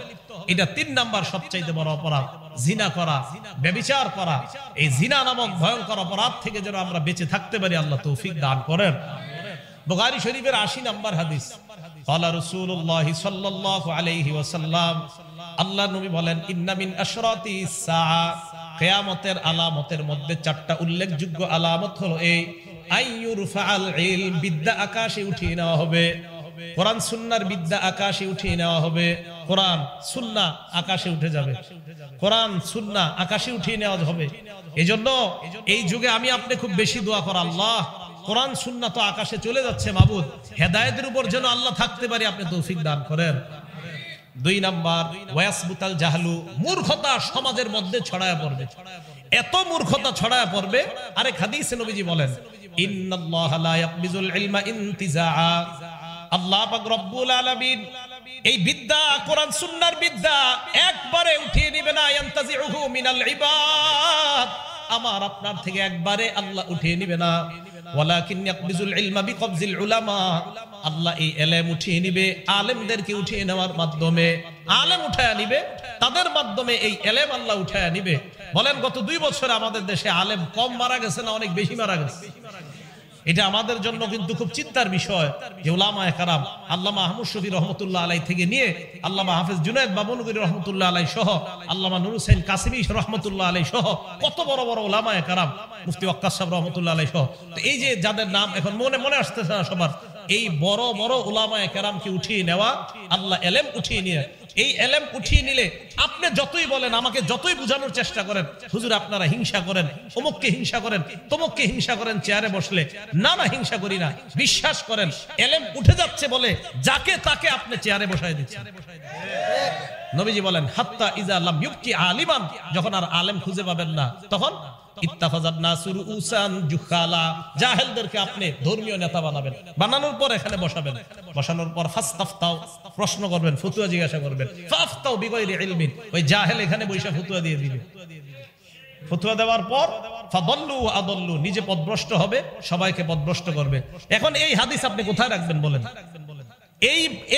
এটা 3 নাম্বার সবচেয়ে বড় অপরাধ। জিনা করা, ব্যভিচার করা, এই জিনা নামক ভয়ঙ্কর অপরাধ থেকে যেন আমরা বেঁচে থাকতে পারি, আল্লাহ তৌফিক দান করেন। বুখারী শরীফের 80 নম্বর হাদিস, ক্বালা রাসূলুল্লাহ সাল্লাল্লাহু আলাইহি ওয়াসাল্লাম, আল্লাহর নবী বলেন, ইন্না মিন আশরাতিস সাআ, কিয়ামতের আলামতের মধ্যে 4টা উল্লেখযোগ্য আলামত হলো এই, আইয়ুরফাআল ইলম, বিদ্যা আকাশে উঠিয়ে নেওয়া হবে, কোরআন সুন্নাহর বিদ্যা আকাশে উঠিয়ে নেওয়া হবে। কোরআন সুন্নাহ আকাশে উঠে যাবে, কোরআন সুন্নাহ আকাশে উঠিয়ে নেওয়া হবে। এজন্য এই যুগে আমি আপনি খুব বেশি দোয়া করা, আল্লাহ কোরআন সুন্নাহ তো আকাশে চলে যাচ্ছে, মাবুদ হেদায়েতের উপর যেন আল্লাহ থাকতে পারি, আপনি তৌফিক দান করেন। 2 নাম্বার, ওয়াসবুতাল জাহলু, মূর্খতা সমাজের মধ্যে ছড়ায় পড়বে, এত মূর্খতা ছড়ায় পড়বে। আরেক হাদিসে নবীজি বলেন, ইন্নাল্লাহা লা ইয়াকবিজুল ইলমা ইনতিজাআ, আল্লাহ পাক রব্বুল আলামিন এই বিদ্যা, কোরআন সুন্নাহর বিদ্যা একবারে উঠিয়ে নেবে না, ইয়ানতাজিউহু মিনাল ইবাদ, আমার আপনার থেকে একবারে আল্লাহ উঠিয়ে নিবে না। ওয়ালাকিন ইয়াকবিজুল ইলমা বিকবজিল উলামা, আল্লাহ এই ইলম উঠিয়ে নিবে আলেমদেরকে উঠিয়ে নেওয়ার মাধ্যমে। আলেম উঠায়া নিবে, তাদের মাধ্যমে এই ইলম আল্লাহ উঠায়া নিবে। বলেন গত 2 বছরে আমাদের দেশে আলেম কম মারা গেছে না অনেক বেশি মারা গেছে? এটা আমাদের জন্য কিন্তু খুব চিন্তার বিষয় যে উলামায়ে কেরাম আল্লামা আহমদ শফি রহমতুল্লাহ আলাই থেকে নিয়ে আল্লামা হাফেজ জুনায়েদ বাবনগরী রহমতুল্লাহ আলাই সহ আল্লামা নুর হোসেন কাসিমি রহমতুল্লাহ আলাই সহ কত বড় বড় উলামায়ে কেরাম, মুফতি ওয়াক্কাস সাহেব রহমতুল্লাহ আলাই সহ, তো এই যে যাদের নাম এখন মনে আসতেছে না সবার, এই বড় বড় উলামায়ে কেরামকে উঠিয়ে নেওয়া, আল্লাহ ইলম উঠিয়ে নিয়ে, এই ইলম উঠিয়ে নিলে আপনি যতই বলেন, আমাকে যতই বোঝানোর চেষ্টা করেন হুজুর আপনারা হিংসা করেন, অমুককে হিংসা করেন, তমুককে হিংসা করেন চেয়ারে বসলে, না হিংসা করি না, বিশ্বাস করেন ইলম উঠে যাচ্ছে বলে যাকে তাকে আপনি চেয়ারে বসায় দিচ্ছেন। নবীজি বলেন হাত্তা ইজা লাম ইউবকি আলিমান, যখন আর আলেম খুঁজে পাবেন না তখন ইত্তাখাযান নাসু রুউসান জুখালা, জাহেলদেরকে আপনি ধর্মীয় নেতা বানাবেন, বানানোর পর এখানে বসাবেন, বসানোর পর ফাস্তাফতাও, প্রশ্ন করবেন, ফতোয়া জিজ্ঞাসা করবেন, ফাফতাও বিগাইরি ইলমিন, ওই জাহেল এখানে বসে ফতোয়া দিয়ে দিবে। ফতোয়া দেওয়ার পর ফাদাল্লু ওয়া আদাল্লু, নিজে পথভ্রষ্ট হবে, সবাইকে পথভ্রষ্ট করবে। এখন এই হাদিস আপনি কোথায় রাখবেন বলেন?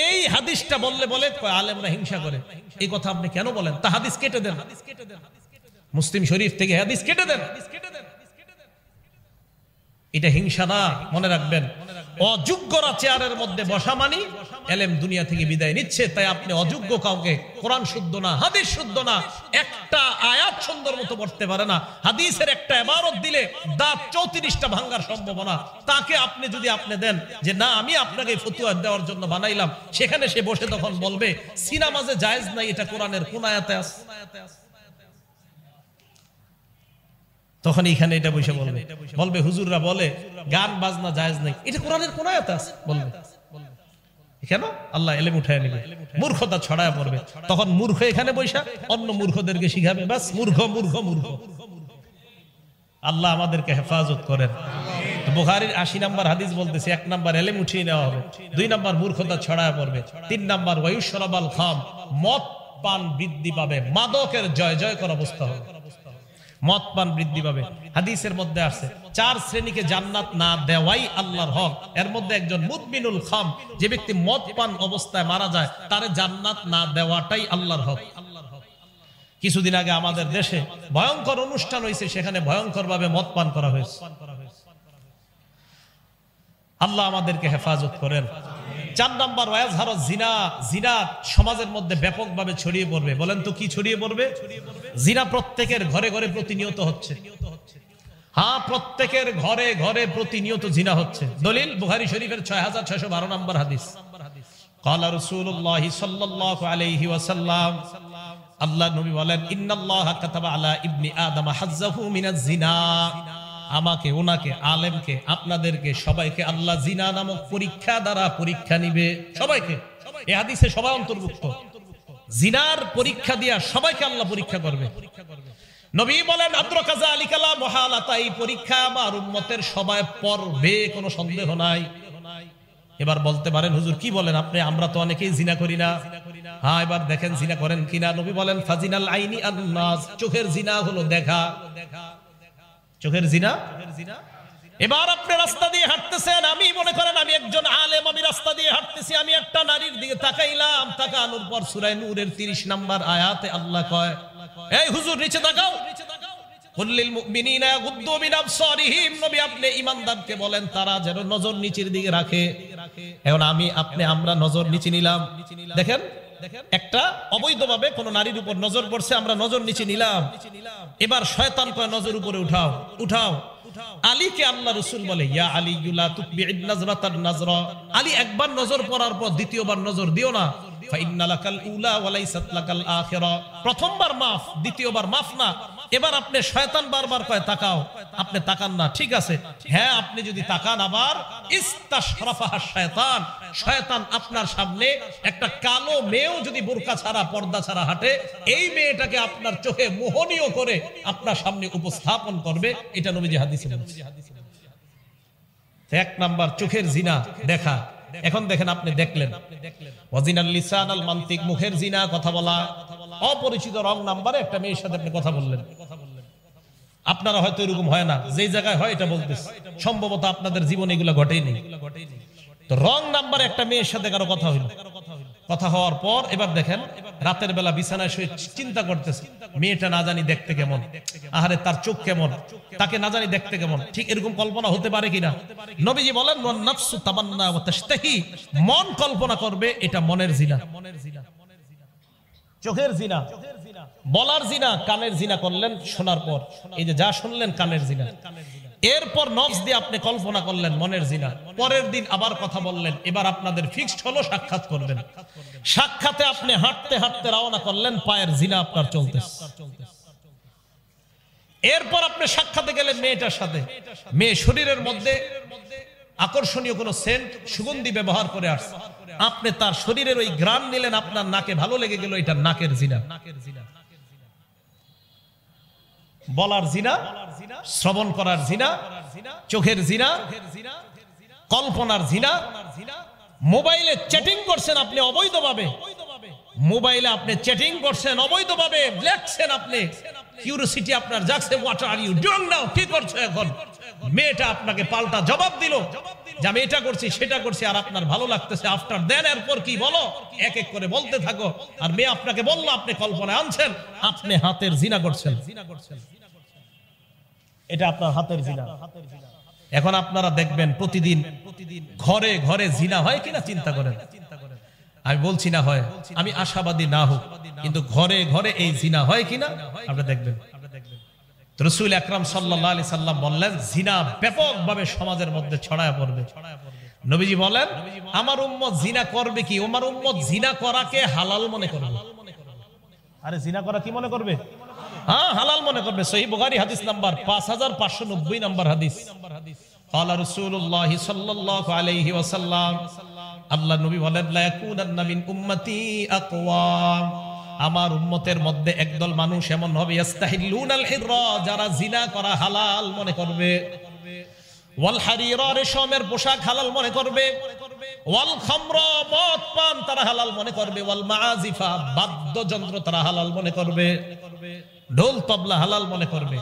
এই হাদিসটা বললে বলে আলেমরা হিংসা করে, এই কথা আপনি কেন বলেন? তা হাদিস কেটে দেন, মুসলিম শরীফ থেকে হাদিস কেটে দেন। এটা হিংসা না, মনে রাখবেন। অযোগ্যরা চেয়ারের মধ্যে বসা মানি ইলম দুনিয়া থেকে বিদায় নিচ্ছে। তাই আপনি অযোগ্য কাউকে, কোরআন শুদ্ধ না, হাদিস শুদ্ধ না, একটা আয়াত সুন্দর মতো পড়তে পারে না, হাদিসের একটা ইবারত দিলে দাঁত 34টা ভাঙার সম্ভাবনা, তাকে আপনি যদি আপনি দেন যে না আমি আপনাকে ফতোয়া দেওয়ার জন্য বানাইলাম, সেখানে সে বসে তখন বলবে সিনামাজে জায়েজ নাই, এটা কোরআনের কোন আয়াতে আছে? তখন এখানে এটা বসে বলবে হুজুররা বলে গান বাজনা জায়েজ নাই, এটা কোরআনের কোন আয়াতে আছে বলবে। কেন? আল্লাহ ইলম উঠায় নিবে, মূর্খতা ছড়ায় পড়বে, তখন মূর্খ এখানে বসা অন্য মূর্খদেরকে শিখাবে, বাস মূর্খ মূর্খ মূর্খ। আল্লাহ আমাদেরকে হেফাজত করেন। বুখারীর 80 নম্বর হাদিস বলতেছে, 1 নম্বর ইলম উঠিয়ে নেওয়া হবে, 2 নম্বর মূর্খতা ছড়ায় পড়বে, 3 নম্বর ওয়ায়ুশরাবাল খাম, মদ পান বৃদ্ধি পাবে, মাদকের জয় জয়কর অবস্থা হবে, মদ পান বৃদ্ধি পাবে। হাদিসের মধ্যে আছে 4 শ্রেণীকে জান্নাত না দেওয়াই আল্লাহর হক। এর মধ্যে একজন মুদমিনুল খাম, যে ব্যক্তি মদ পান অবস্থায় মারা যায়, তার জান্নাত না দেওয়াটাই আল্লাহর হক। কিছুদিন আগে আমাদের দেশে ভয়ঙ্কর অনুষ্ঠান হয়েছে, সেখানে ভয়ঙ্কর ভাবে মদ পান করা হয়েছে। আল্লাহ আমাদেরকে হেফাজত করেন। 4 নম্বর ওয়াজহার জিনা, জিনা সমাজের মধ্যে ব্যাপকভাবে ছড়িয়ে পড়বে। বলেন তো কি ছড়িয়ে পড়বে? জিনা প্রত্যেকের ঘরে ঘরে প্রতিনিয়ত হচ্ছে। হ্যাঁ, প্রত্যেকের ঘরে ঘরে প্রতিনিয়ত জিনা হচ্ছে। দলিল বুখারী শরীফের 6612 নম্বর হাদিস। ক্বালা রাসূলুল্লাহ সাল্লাল্লাহু আলাইহি ওয়াসাল্লাম, আল্লাহ নবী বলেন ইন্নাল্লাহা কাতাবা আলা ইবনি আদম হাজ্জাহু মিনাজ জিনা, আমাকে, ওনাকে, আলেমকে, আপনাদেরকে সবাইকে আল্লাহ জিনা নামক পরীক্ষা দ্বারা পরীক্ষা নিবে। সবাইকে, এই হাদিসে সবাই অন্তর্ভুক্ত। জিনার পরীক্ষা দিয়া সবাইকে আল্লাহ পরীক্ষা করবে। নবী বলেন আদ্রাকা যালিকা লা মুহালাতা, এই পরীক্ষা আমার উম্মতের সবাই পড়বে, কোনো সন্দেহ নাই। এবার বলতে পারেন হুজুর কি বলেন আপনি, আমরা তো অনেকেই জিনা করি না। হ্যাঁ, এবার দেখেন জিনা করেন কিনা। নবী বলেন ফাজিনাল আইনি আন-নাজ, চোখের জিনা হলো দেখা, চোখের জিনা। এবার আপনি রাস্তা দিয়ে হাঁটতেছেন, আমি মনে করেন আমি একজন আলেম, আমি রাস্তা দিয়ে হাঁটতেছি, আমি একটা নারীর দিকে তাকাইলাম, তাকানোর পর সূরা নূরের 30 নম্বর আয়াতে আল্লাহ কয়, এই হুজুর নিচে তাকাও, কুল্লিল মুমিনিনা ইয়াগুদ্দু মিন আবসারিহিম, নবী আপনি ঈমানদারকে বলেন তারা যেন নজর নিচের দিকে রাখে। এখন আমি আপনি আমরা নজর নিচে নিলাম, দেখেন একটা অবৈধভাবে কোন নারীর উপর নজর পড়ছে, আমরা নজর নিচে নিলাম। এবার শয়তান কয় নজর উপরে উঠাও, উঠাও। আলীকে আল্লাহ রাসূল বলে ইয়া আলী লা তুতবি'ন নাজরাতান নাজরা, আলী একবার নজর পড়ার পর দ্বিতীয়বার নজর দিও না। ফা ইন্নালাকাল উলা ওয়া লাইসাত লাকাল আখিরা, প্রথমবার মাফ, দ্বিতীয়বার মাফ না। এবার আপনি শয়তান বারবার কয় তাকাও, আপনি তাকান না, ঠিক আছে, হ্যাঁ আপনি যদি তাকান, আবার ইস্তাশরাফাহা শয়তান, শয়তান আপনার সামনে একটা কালো মেয়েও যদি বোরকা ছাড়া পর্দা ছাড়া হাঁটে, এই মেয়েটাকে আপনার চোখে মোহনীয় করে আপনার সামনে উপস্থাপন করবে। এটা নবীজি হাদিসে বলেছে। 1 নাম্বার চোখের জিনা দেখা। এখন দেখেন আপনি দেখলেন ওয়াজিনাল লিসান আল মান্তিক, মুখের জিনা, কথা বলা। অপরিচিত রং নাম্বারে একটা মেয়ের সাথে আপনি কথা বললেন, আপনারা হয়তো এরকম হয় না, যেই জায়গায় হয় এটা বলতেছে, সম্ভবত আপনাদের জীবনে এগুলো ঘটেনি। তো রং নাম্বার একটা মেয়ের সাথে কারো কথা হইল, কথা হওয়ার পর এবার দেখেন রাতের বেলা বিছানায় শুয়ে চিন্তা করতেছে, মেয়েটা না জানি দেখতে কেমন, আহারে তার চোখ কেমন, তাকে না জানি দেখতে কেমন। ঠিক এরকম কল্পনা হতে পারে কিনা? নবীজি বলেন ওয়ান নাফসু তামান্না ওয়া তাশতাহি, মন কল্পনা করবে, এটা মনের জিনা, চোখের জিনা, বলার জিনা, কানের জিনা করলেন শোনার পর, এই যে যা শুনলেন কানের জিনা। এরপর নফস দিয়ে আপনি কল্পনা করলেন মনের জিনা, পরের দিন আবার কথা বললেন, এবার আপনাদের ফিক্সড হলো সাক্ষাৎ করবেন। সাক্ষাতে আপনি হাঁটতে হাঁটতে রওনা করলেন, পায়ের জিনা আপনার চলতেছে। এরপর আপনি সাক্ষাতে গেলেন মেয়েটার সাথে, মেয়ে শরীরের মধ্যে আকর্ষণীয় কোন সেন্ট সুগন্ধি ব্যবহার করে আসছে, আপনি তার শরীরের ওই ঘ্রাণ নিলেন, আপনার নাকে ভালো লেগে গেল, এটা নাকের জিনা। বলার জিনা, শ্রবণ করার জিনা, চোখের জিনা, কল্পনার জিনা। মোবাইলে চ্যাটিং করছেন আপনি অবৈধভাবে, মোবাইলে আপনি চ্যাটিং করছেন অবৈধভাবে, লেখছেন আপনি, কিউরিওসিটি আপনার জাগছে, what are you doing now, কি করছো এখন? মেয়েটা আপনাকে পাল্টা জবাব দিল যে আমি এটা করছি সেটা করছি, আর আপনার ভালো লাগতেছে। আফটার দেন এরপর কি বলো, এক এক করে বলতে থাকো। আর মেয়ে আপনাকে বললো, আপনি কল্পনায় আনছেন, আপনি হাতের জিনা করছেন, এটা আপনার হাতের জিনা। এখন আপনারা দেখবেন প্রতিদিন ঘরে ঘরে জিনা হয় কিনা চিন্তা করেন। আমি বলছি না হয়, আমি আশাবাদী না হোক, কিন্তু ঘরে ঘরে এই জিনা হয় কিনা আপনি দেখবেন। রাসূল আকরাম সাল্লাল্লাহু আলাইহি সাল্লাম বললেন জিনা ব্যাপকভাবে সমাজের মধ্যে ছড়ায় পড়বে। নবীজি বলেন আমার উম্মত জিনা করবে কি? আমার উম্মত জিনা করাকে হালাল মনে করবে। আরে জিনা করা কি মনে করবে? হ্যাঁ, হালাল মনে করবে। সহিহ বুখারী হাদিস নাম্বার 5590 নাম্বার হাদিস। ক্বালা রাসূলুল্লাহ সাল্লাল্লাহু আলাইহি ওয়াসাল্লাম, আল্লাহ নবী বলেন লা ইয়াকুনান্না মিন উম্মতি আকওয়াম, আমার উম্মতের মধ্যে একদল মানুষ এমন হবে ইস্তাহিল্লুনাল হিররা, যারা জিনা করা হালাল মনে করবে, ওয়াল হারিরা, রেশমের পোশাক হালাল মনে করবে, ওয়াল খামরা, মদ পান তারা হালাল মনে করবে, ওয়াল মাআজিফা, বাদ্যযন্ত্র তারা হালাল মনে করবে, ঢোল তবলা হালাল মনে করবে।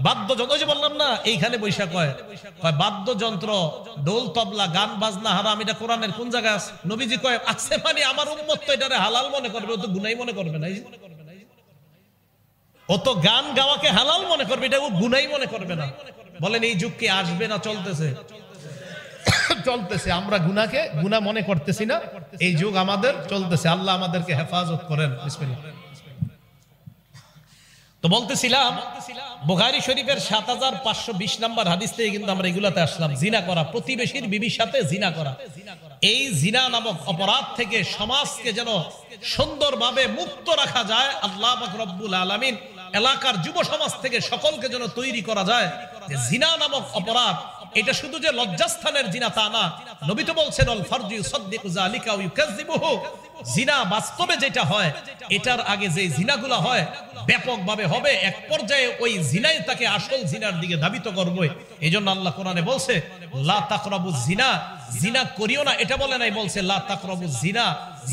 বাদ্যযন্ত্র, ওই যে বললাম না এইখানে বৈশাখ কয় বাদ্যযন্ত্র, ঢোল তবলা, গান বাজনা হারাম, এটা কোরআনের কোন জায়গায় আছে? নবীজি কয় আছে, মানে আমার উম্মত তো এটারে হালাল মনে করবে, ও তো গুনাহ মনে করবে না। ও তো গান গাওয়াকে হালাল মনে করবে, এটা ও গুনাহ মনে করবে না। বলেন এই যুগ কি আসবে না চলতেছে? চলতেছে। আমরা গুনাহকে গুনাহ মনে করতেছি না, এই যুগ আমাদের চলতেছে। আল্লাহ আমাদেরকে হেফাজত করেন। বিসমিল্লাহ। তো বলতেছিলাম বুখারী শরীফের 7520 নাম্বার হাদিস থেকে কিন্তু আমরা এগুলাতে আসলাম। জিনা করা, প্রতিবেশীর বিবির সাথে জিনা করা, এই জিনা নামক অপরাধ থেকে সমাজকে যেন সুন্দরভাবে মুক্ত রাখা যায়, আল্লাহ পাক রব্বুল আলামিন এলাকার যুব সমাজ থেকে সকলকে যেন তৈরি করা যায় যে জিনা নামক অপরাধ এটা শুধু যে লজ্জাস্থানের জিনা তা না। নবী তো বলছেন আল ফারজু ইউসাদ্দিকু যালিকা ওয়া ইউকাযযিবুহু, জিনা বাস্তবে যেটা হয় এটার আগে যে জিনাগুলো হয় ব্যাপকভাবে হবে, এক পর্যায়ে ওই জিনাই তাকে আসল জিনার দিকে ধাবিত করবে। এইজন্য আল্লাহ কোরআনে বলছে লা তাকরাবুজ জিনা, জিনা করিও না, এটা বলে নাই, বলছে লা তাকরাবুজ জিনা,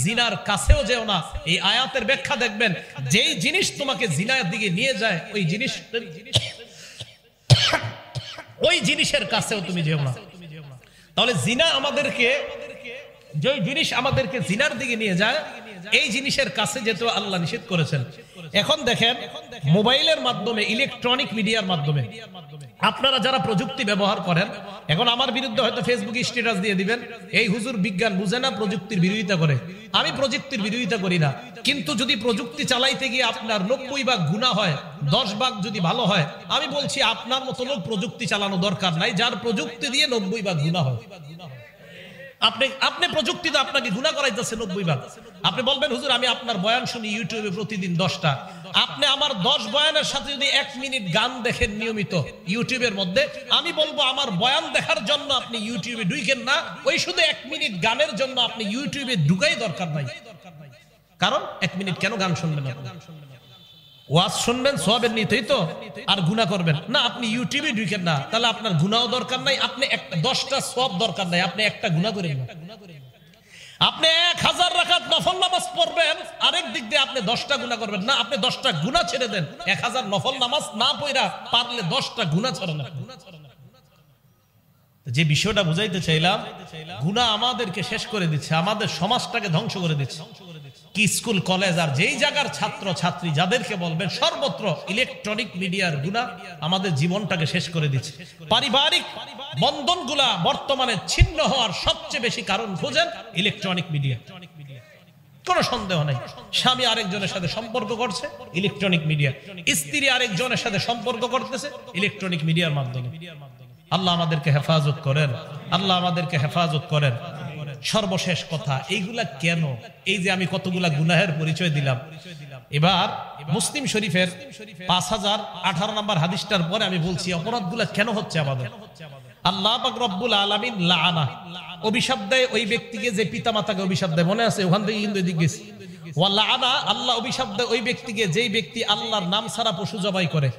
জিনার কাছেও যেও না। এই আয়াতের ব্যাখ্যা দেখবেন, যেই জিনিস তোমাকে জিনার দিকে নিয়ে যায় ওই জিনিসের কাছেও তুমি যেও না। তাহলে জিনা আমাদেরকে, যে জিনিস আমাদেরকে জিনার দিকে নিয়ে যায় এই জিনিসের কাছে যেতে আল্লাহ নিষেধ করেছেন। এখন দেখেন মোবাইলের মাধ্যমে, ইলেকট্রনিক মিডিয়ার মাধ্যমে আপনারা যারা প্রযুক্তি ব্যবহার করেন, এখন আমার বিরুদ্ধে হয়তো ফেসবুকে স্ট্যাটাস দিয়ে দিবেন এই হুজুর বিজ্ঞান বুঝে না, প্রযুক্তির বিরোধিতা করে। আমি প্রযুক্তির বিরোধিতা করি না, কিন্তু যদি প্রযুক্তি চালাইতে গিয়ে আপনার 90 ভাগ গুনাহ হয়, 10 ভাগ যদি ভালো হয়, আমি বলছি আপনার মতো লোক প্রযুক্তি চালানো দরকার নাই, যার প্রযুক্তি দিয়ে 90 ভাগ গুনাহ হয়। আপনি প্রযুক্তিতে আপনাকে গুনাহ করাইতেছে 90 ভাগ। আপনি বলবেন হুজুর আমি আপনার বয়ান শুনি ইউটিউবে প্রতিদিন 10টা, আপনি আমার 10 বয়ানের সাথে যদি 1 মিনিট গান দেখেন নিয়মিত ইউটিউবের মধ্যে, আমি বলবো আমার বয়ান দেখার জন্য আপনি ইউটিউবে ঢুকেন না, ওই শুধু 1 মিনিট গানের জন্য আপনি ইউটিউবে ঢুকাই দরকার নাই। কারণ 1 মিনিট কেন গান শুনবেন? ওয়াজ শুনবেন সওয়াবের নিয়তেই তো, আর গুনাহ করবেন না। আপনি ইউটিউবে ঢুকেন না, তাহলে আপনার গুনাহও দরকার নাই, আপনি 10টা সওয়াব দরকার নাই, আপনি একটা গুনাহ করেন না। আপনি 1000 রাকাত নফল নামাজ পড়বেন, আরেক দিক দিয়ে আপনি 10টা গুনাহ করবেন না। আপনি 10টা গুনাহ ছেড়ে দেন, 1000 নফল নামাজ না পড়া পারলে 10টা গুনাহ ছাড়েন। যে বিষয়টা বুঝাইতে চাইলাম, গুনাহ আমাদেরকে শেষ করে দিচ্ছে, আমাদের সমাজটাকে ধ্বংস করে দিচ্ছে। কি স্কুল কলেজ আর যেই জায়গার ছাত্র ছাত্রী যাদেরকে বলবেন, সর্বত্র ইলেকট্রনিক মিডিয়ার গুনাহ আমাদের জীবনটাকে শেষ করে দিচ্ছে। পারিবারিক বন্ধনগুলা বর্তমানে ছিন্ন হওয়ার সবচেয়ে বেশি কারণ খুঁজেন ইলেকট্রনিক মিডিয়া। কোনো সন্দেহ নাই, স্বামী আরেকজনের সাথে সম্পর্ক করছে ইলেকট্রনিক মিডিয়া, স্ত্রী আরেকজনের সাথে সম্পর্ক করতেছে ইলেকট্রনিক মিডিয়ার মাধ্যমে। আল্লাহ আমাদেরকে হেফাজত করেন, আল্লাহ আমাদেরকে হেফাজত করেন। সর্বশেষ কথা, এইগুলা কেন? এই যে আমি কতগুলা গুনাহের পরিচয় দিলাম, এবার মুসলিম শরীফের 5018 নম্বর হাদিসটার পরে আমি বলছি অপরাধগুলা কেন হচ্ছে আমাদের। আল্লাহ পাক রব্বুল আলামিন লাআনা, অভিশাপ দেয় ওই ব্যক্তিকে যে পিতামাতাকে অভিশাপ দেয়, মনে আছে? ওখান থেকে কিন্তু এদিকে গেছি। ওয়া লাআনা, আল্লাহ অভিশাপ দেয় ওই ব্যক্তিকে যেই ব্যক্তি আল্লাহর নাম ছাড়া পশু জবাই করে।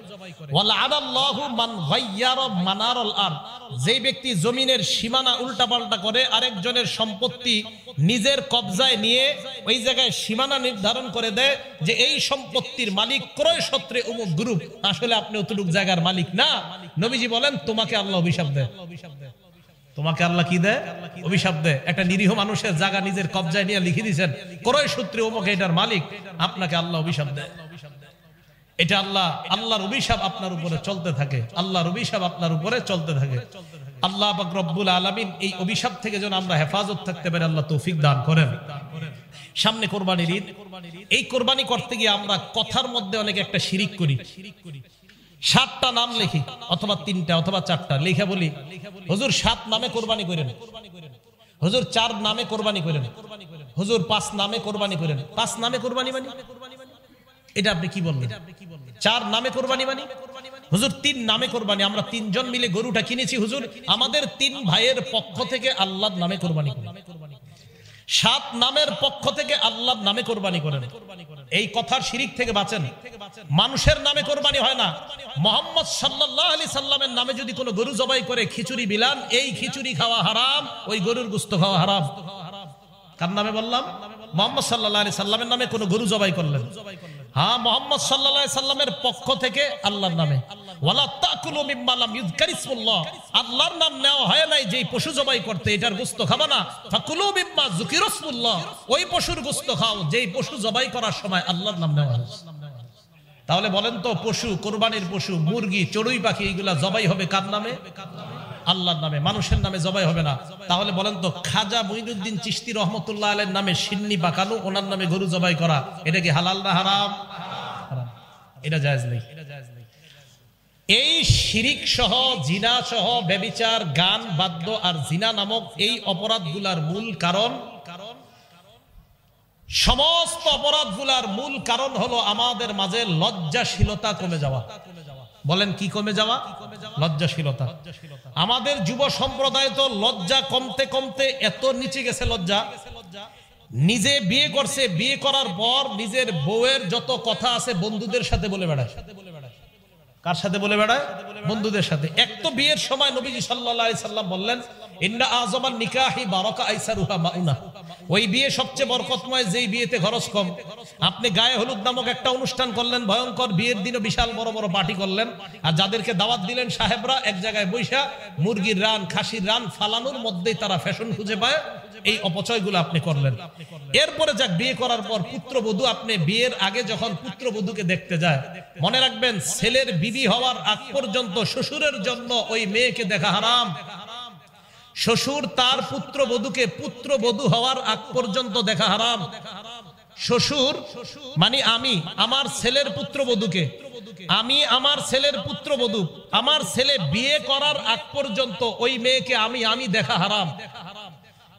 ওয়া লাআনাল্লাহু মান গায়্যারা মানারাল আরদ, যেই ব্যক্তি জমিনের সীমানা উল্টাপাল্টা করে, আরেকজনের সম্পত্তি নিজের কবজায় নিয়ে ওই জায়গায় সীমানা নির্ধারণ করে দেয় যে এই সম্পত্তির মালিক ক্রয় সূত্রে অমুক গ্রুপ, আসলে আপনি অতটুক জায়গার মালিক না। নবীজি বলেন তোমাকে আল্লাহ অভিশাপ দেয়। তোমাকে আল্লাহ কি দেয়? অভিশাপ দেয়। একটা নিরীহ মানুষের জায়গা নিজের কবজায় নিয়ে লিখে দিয়েছেন ক্রয় সূত্রে অমুক এটার মালিক, আপনাকে আল্লাহ অভিশাপ দেয়। এটা আল্লাহর অভিশাপ আপনার উপরে চলতে থাকে, আল্লাহর অভিশাপ আপনার উপরে চলতে থাকে। আল্লাহ পাক রব্বুল আলামিন এই অভিশাপ থেকে যেন আমরা হেফাজত থাকতে পারি, আল্লাহ তৌফিক দান করেন। সামনে কোরবানির ঈদ, এই কোরবানি করতে গিয়ে আমরা কথার মধ্যে অনেক একটা শিরিক করি। 7টা নাম লিখি, অথবা 3টা অথবা 4টা লিখে বলি হুজুর 7 নামে কোরবানি করেন, হুজুর 4 নামে কোরবানি করেন, হুজুর 5 নামে কোরবানি করেন। 5 নামে কোরবানি মানে এটা আপনি কি বললেন? 4 নামে কোরবানি মানে হুজুর 3 নামে কোরবানি, আমরা 3 জন মিলে গরুটা কিনেছি হুজুর, আমাদের 3 ভাইয়ের পক্ষ থেকে আল্লাহর নামে কোরবানি করেন। 7 নামের পক্ষ থেকে আল্লাহর নামে কোরবানি করেন। এই কথার শিরিক থেকে বাঁচেন। মানুষের নামে কোরবানি হয় না। মুহাম্মদ সাল্লাল্লাহু আলাইহি সাল্লামের নামে যদি কোনো গরু জবাই করে খিচুড়ি বিলান, এই খিচুড়ি খাওয়া হারাম, ওই গরুর গোশত খাওয়া হারাম। কার নামে বললাম? মুহাম্মদ সাল্লাল্লাহু আলাইহি সাল্লামের নামে কোনো গরু জবাই করলেন, হ্যাঁ মুহাম্মদ সাল্লাল্লাহু আলাইহি সাল্লামের পক্ষ থেকে আল্লাহর নামে। ওয়ালা তাকুলু মিম্মা লাম ইযকার ইসমুল্লাহ, আল্লাহর নাম নেওয়া হয় নাই যেই পশু জবাই করতে, এটার গোশত খাবা না। ফাকুলু মিম্মা যুকিরা ইসমুল্লাহ, ওই পশুর গোশত খাও যেই পশু জবাই করার সময় আল্লাহর নাম নেওয়া হয়েছে। তাহলে বলেন তো, পশু, কোরবানির পশু, মুরগি, চড়ুই পাখি, এইগুলা জবাই হবে কার নামে? আল্লাহর নামে, মানুষের নামে জবাই হবে না। তাহলে বলেন তো, খাজা মুঈনুদ্দিন চিশতি রহমতুল্লাহ আলাইহির নামে সিন্নি পাকানো, ওনার নামে গরু জবাই করা, এটা কি হালাল না হারাম? হারাম, এটা জায়েজ নেই। এই শিরিক সহ, জিনা সহ, ব্যভিচার, গান, বাদ্য আর জিনা নামক এই অপরাধগুলার মূল কারণ, সমস্ত অপরাধগুলার মূল কারণ হলো আমাদের মাঝে লজ্জাশীলতা কমে যাওয়া। বলেন কি কমে যাওয়া? লজ্জাশীলতা। আমাদের যুব সম্প্রদায় তো লজ্জা কমতে কমতে এত নিচে গেছে, লজ্জা, নিজে বিয়ে করছে, বিয়ে করার পর নিজের বউয়ের যত কথা আছে বন্ধুদের সাথে বলে বেড়ায়। কার সাথে বলে বেড়ায়? বন্ধুদের সাথে। এক তো বিয়ের সময় নবীজি সাল্লাল্লাহু আলাইহি সাল্লাম বললেন, ইন্না আযমান নিকাহি বারাকা আইসারুহা মাউনা, ওই বিয়ে সবচেয়ে বরকতময় যেই বিয়েতে খরচ কম। আপনি গায়ে হলুদ নামক একটা অনুষ্ঠান করলেন, ভয়ঙ্কর, বিয়ের দিনও বিশাল বড় বড় পার্টি করলেন, আর যাদেরকে দাওয়াত দিলেন সাহেবরা এক জায়গায় বৈশা মুরগির রান, খাসির রান ফালানোর মধ্যেই তারা ফ্যাশন খুঁজে পায়। এই অপচয়গুলো আপনি করলেন। এরপরে যাক, বিয়ে করার পর পুত্রবধূ, আপনি বিয়ের আগে যখন পুত্রবধূকে দেখতে যায়, মনে রাখবেন ছেলের বিবি হওয়ার আগ পর্যন্ত শ্বশুরের জন্য ওই মেয়েকে দেখা হারাম। শ্বশুর তার পুত্রবধূকে পুত্রবধূ হওয়ার আগ পর্যন্ত দেখা হারাম। শ্বশুর মানে আমি আমার ছেলের পুত্রবধূকে, আমি আমার ছেলের পুত্রবধূ, আমার ছেলে বিয়ে করার আগ পর্যন্ত ওই মেয়েকে আমি দেখা হারাম।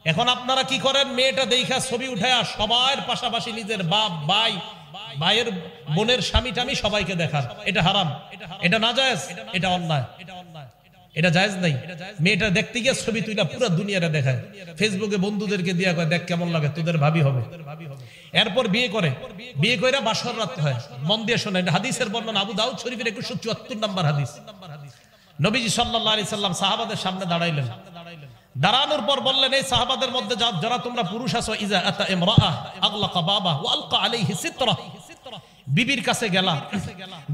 এখন আপনারা কি করেন? মেয়েটা দেখা ছবি উঠায়া সবার পাশাপাশি নিজের বাপ, ভাই, ভাইয়ের বোনের স্বামী টামি সবাইকে দেখান। এটা হারাম, এটা নাজায়েজ, এটা অন্যায়, এটা জায়েজ নাই। মেয়েটা দেখতে গিয়ে ছবি তুইলা পুরো দুনিয়ারে দেখায়, ফেসবুকে বন্ধুদেরকে দিয়া কয় দেখ কেমন লাগে, তোদের ভাবি হবে। এরপর বিয়ে করে, বিয়ে কইরা বাসর রাত হয়। মন দিয়ে শোনেন, এটা হাদিসের বর্ণনা, আবু দাউদ শরীফের 2174 নম্বর হাদিস। নবীজি সাল্লাল্লাহু আলাইহি সাল্লাম সাহাবাদের সামনে দাঁড়াইলেন, দাঁড়ানোর পর বললেন, এই সাহাবাদের মধ্যে যারা তোমরা পুরুষ আছো, ইজা আতা ইমরাআহ আগলাকা বাবা ওয়া আলকা আলাইহি সিতরা, বিবির কাছে গেলা,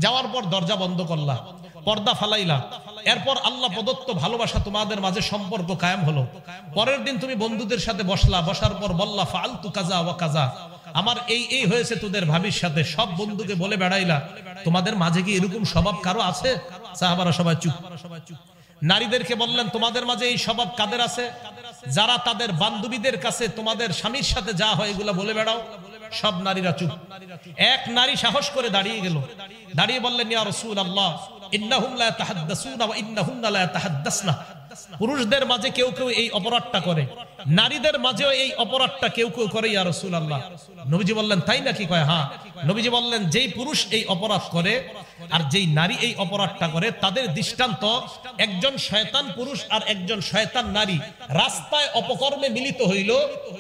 যাওয়ার পর দরজা বন্ধ করলা, পর্দা ফালাইলা, এরপর আল্লাহ প্রদত্ত ভালোবাসা তোমাদের মাঝে সম্পর্ক কায়েম হলো। পরের দিন তুমি বন্ধুদের সাথে বসলা, বসার পর বললা ফাআলতু কাজা ওয়া কাজা, আমার এই হয়েছে তোদের ভাবির সাথে, সব বন্ধুকে বলে বেড়াইলা। তোমাদের মাঝে কি এরকম স্বভাব কারো আছে? সাহাবারা সবাই চুপ। নারীদেরকে বললেন, তোমাদের মাঝে এই স্বভাব কাদের আছে? যারা তাদের বান্ধবীদের কাছে তোমাদের স্বামীর সাথে যা হয় এগুলা বলে বেড়াও। সব নারীরা চুপ। এক নারী সাহস করে দাঁড়িয়ে গেল, দাঁড়িয়ে বললেন, ইয়া রাসূলুল্লাহ, ইন্নাহুম লা ইয়াতাহাদ্দাসুনা ওয়া ইন্নাহুন্না লা ইয়াতাহাদ্দাসনা, পুরুষদের মাঝে কেউ কেউ এই অপরাধটা করে, নারীদের মাঝেও এই অপরাধটা কেউ কেউ করে ইয়া রাসূলুল্লাহ। নবীজি বললেন, তাই নাকি? কয় হ্যাঁ। নবীজি বললেন, যেই পুরুষ এই অপরাধ করে আর যেই নারী এই অপরাধটা করে, তাদের দৃষ্টান্ত একজন শয়তান পুরুষ আর একজন শয়তান নারী রাস্তায় অপকর্মে মিলিত হইল,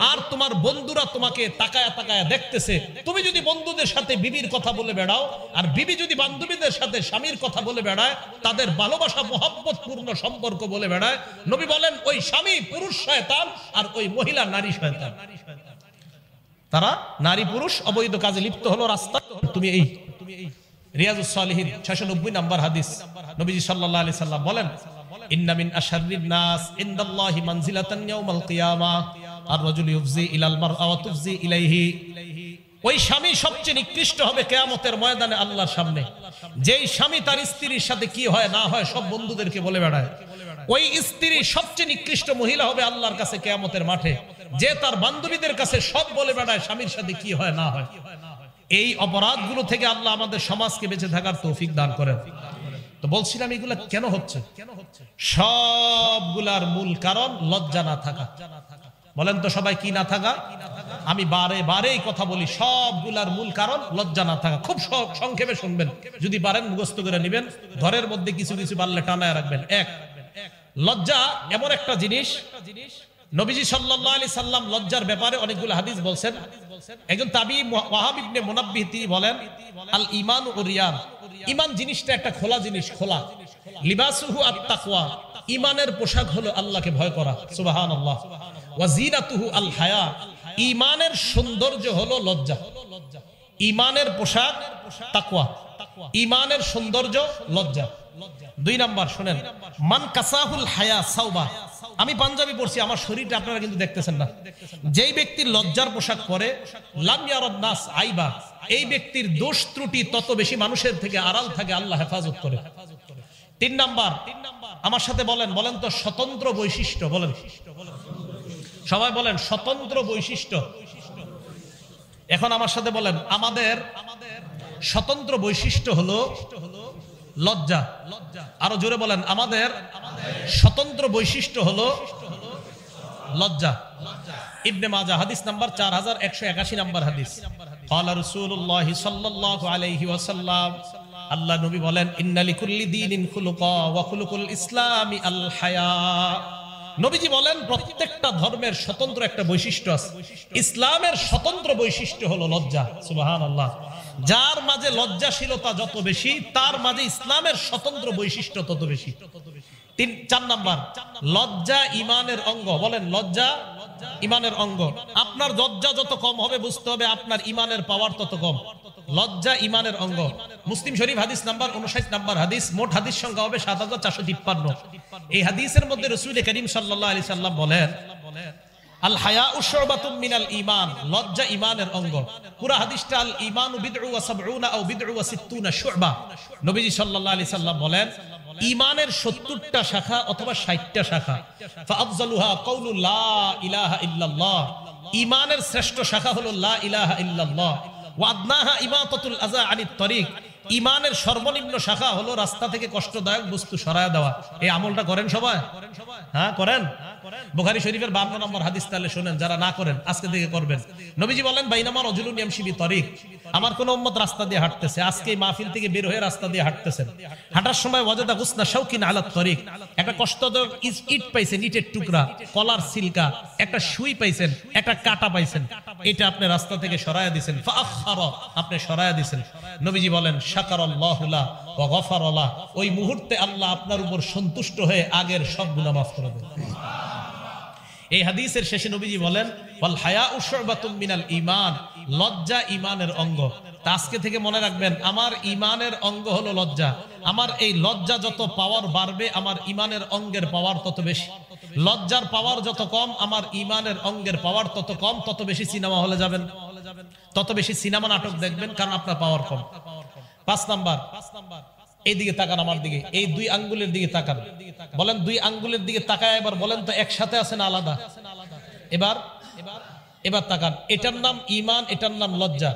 আর তোমার বন্ধুরা তোমাকে তাকায়া তাকায়া দেখতেছে। তুমি যদি বন্ধুদের সাথে বিবির কথা বলে বেড়াও, আর বিবি যদি বান্ধবীদের সাথে স্বামীর কথা বলে বেড়ায়, তাদের ভালোবাসা মোহাব্বত পূর্ণ সম্পর্ক বলে বেড়ায়, নবী বলেন ওই স্বামী পুরুষ শয়তান আর ওই মহিলা নারী শয়তান। তারা নারী পুরুষ অবৈধ কাজে লিপ্ত হলো রাস্তা। তুমি এই রিয়াজুস সালিহিন 690 নম্বর হাদিস, নবীজি সাল্লাল্লাহু আলাইহি সাল্লাম বলেন, ইন্না মিন আশাররিন নাস ইনদাল্লাহি মানজিলাতান ইয়াউমাল কিয়ামা আর-রাজুলু ইউফজি ইলাল মারআ ওয়া তুফজি ইলাইহি, ওই স্বামী সবচেয়ে নিকৃষ্ট হবে কিয়ামতের ময়দানে আল্লাহর সামনে, যেই স্বামী তার স্ত্রীর সাথে কি হয় না হয় সব বন্ধুদেরকে বলে বেড়ায়। ওই স্ত্রী সবচেয়ে নিকৃষ্ট মহিলা হবে আল্লাহর কাছে কিয়ামতের মাঠে, যে তার বান্ধবীদের কাছে সব বলে বেড়ায় স্বামীর সাথে কি হয় না হয়। এই অপরাধগুলো থেকে আল্লাহ আমাদের সমাজকে বেঁচে থাকার তৌফিক দান করেন। তো বলছিলাম এগুলা কেন হচ্ছে? সবগুলার মূল কারণ লজ্জা না থাকা। বলেন তো সবাই, কি না থাকা? আমি বারে বারে এই কথা বলি, সবগুলার মূল কারণ লজ্জা না থাকা। খুব সংক্ষেপে শুনবেন, যদি পারেন মুখস্থ করে নেবেন, ঘরের মধ্যে কিছু কিছু পারলে টানায় রাখবেন। এক, লজ্জা এমন একটা জিনিস, নবীজি সাল্লাল্লাহু আলাইহি সাল্লাম লজ্জার ব্যাপারে অনেকগুলো হাদিস বলছেন। একজন তাবী ওয়াহাব ইবনে মুনাব্বিহ তিনি বলেন, আল ঈমানু উরিয়ান, ঈমান জিনিসটা একটা খোলা জিনিস, খোলা। লিবাসুহু আত-তাকওয়া, ঈমানের পোশাক হলো আল্লাহকে ভয় করা, সুবহানাল্লাহ। ওয়া জিনাতুহু আল হায়া, ঈমানের সৌন্দর্য হলো লজ্জা। ঈমানের পোশাক তাকওয়া, ঈমানের সৌন্দর্য লজ্জা। দুই নাম্বার শুনেন, মান কাসাহুল হায়া সাওবা, আমি পাঞ্জাবি পড়ছি, আমার শরীরটা আপনারা কিন্তু দেখতেছেন না। যেই ব্যক্তি লজ্জার পোশাক পরে, লাম ইয়ারান নাস আইবা, এই ব্যক্তির দোষ ত্রুটি তত বেশি মানুষের থেকে আড়াল থাকে, আল্লাহ হেফাজত করে। তিন নাম্বার, আমার সাথে বলেন তো স্বতন্ত্র বৈশিষ্ট্য। বলেন সবাই, বলেন স্বতন্ত্র বৈশিষ্ট্য। এখন আমার সাথে বলেন, আমাদের স্বতন্ত্র বৈশিষ্ট্য হলো লজ্জা। আরো জোরে বলেন, আমাদের স্বতন্ত্র বৈশিষ্ট্য হলো লজ্জা। ইবনে মাজাহ হাদিস নাম্বার 4181 নম্বর হাদিস, ক্বালা রাসূলুল্লাহ সাল্লাল্লাহু আলাইহি ওয়াসাল্লাম, আল্লাহ নবী বলেন, ইন্না লিকুল্লি দীনিন খুলুকা ওয়া খুলুকুল ইসলামি আল হায়া। নবীজি বলেন, প্রত্যেকটা ধর্মের স্বতন্ত্র একটা বৈশিষ্ট্য আছে, ইসলামের স্বতন্ত্র বৈশিষ্ট্য হলো লজ্জা, সুবহানাল্লাহ। যার মাঝে লজ্জাশীলতা যত বেশি, তার মাঝে ইসলামের স্বতন্ত্র বৈশিষ্ট্য তত বেশি। চার নাম্বার, লজ্জা ঈমানের অঙ্গ। বলেন, লজ্জা ঈমানের অঙ্গ। আপনার লজ্জা যত কম হবে, বুঝতে হবে আপনার ঈমানের পাওয়ার তত কম। লজ্জা ঈমানের অঙ্গ। মুসলিম শরীফ হাদিস নাম্বার 59 নম্বর হাদিস, মোট হাদিস সংখ্যা হবে 7453। এই হাদিসের মধ্যে রাসূল করিম সাল্লাল্লাহু আলাইহি সাল্লাম বলেন, আল হায়াউ শুবাতুম মিনাল ঈমান, লজ্জা ঈমানের অঙ্গ। পুরো হাদিসটা আল ঈমানু বিদউ ওয়া সাবউনা আও বিদউ ওয়া সিত্তুনা শুবা। নবীজি সাল্লাল্লাহু আলাইহি সাল্লাম বলেন, ঈমানের 70টা শাখা অথবা 60টা শাখা। ফাআফজালুহা কাউলু লা ইলাহা ইল্লাল্লাহ, ঈমানের শ্রেষ্ঠ শাখা হলো লা ইলাহা ইল্লাল্লাহ। ওয়া আদনাহা ইমাতাতুল আযা আনিত তরিক, ঈমানের সর্বনিম্ন শাখা হলো রাস্তা থেকে কষ্টদায়ক বস্তু সরায় দেওয়া। এই আমলটা করেন সবাই? হ্যাঁ করেন। বুখারী শরীফের 52 নম্বর হাদিস, তাহলে শুনেন, যারা না করেন আজকে থেকে করবেন। নবীজি বলেন, বাইনামা রাজুলুন ইয়ামশি বিতরিক, আমার কোন উম্মত রাস্তা দিয়ে হাঁটতেছে, আজকে এই মাহফিল থেকে বের হয়ে রাস্তা দিয়ে হাঁটতেছেন, হাঁটার সময় ওয়াজাদা গুসনা শাওকিন আলা তরিক, একটা কষ্টদায়ক ইট পাইছেন, ইটের টুকরা, কলার সিলকা, একটা সুই পাইছেন, একটা কাঁটা পাইছেন, এটা আপনি রাস্তা থেকে সরায়া দিবেন। ফাআখারা, আপনি সরায়া দিবেন। নবীজি বলেন, শাকারাল্লাহু লা ওয়া গফারা লা, ওই মুহূর্তে আল্লাহ আপনার উপর সন্তুষ্ট হয়ে আগের সব গুনাহ মাফ করে দেন। এই হাদিসের শেষে নবীজি বলেন ওয়াল হায়াউ শুবাতুম মিনাল ঈমান, লজ্জা ঈমানের অঙ্গ। তা আজকে থেকে মনে রাখবেন, আমার ঈমানের অঙ্গ হলো লজ্জা। আমার এই লজ্জা যত পাওয়ার বাড়বে, আমার ঈমানের অঙ্গের পাওয়ার তত বেশি। লজ্জার পাওয়ার যত কম, আমার ঈমানের অঙ্গের পাওয়ার তত কম। তত বেশি সিনেমা হলে যাবেন, তত বেশি সিনেমা নাটক দেখবেন, কারণ আপনার পাওয়ার কম। 5 নাম্বার, এইদিকে তাকান, আমার দিকে, এই 2 আঙ্গুলের দিকে তাকান। বলেন 2 আঙ্গুলের দিকে তাকায় এবার বলেন তো একসাথে আছে না আলাদা? এবার তাকান। এটার নাম ঈমান, এটার নাম লজ্জা।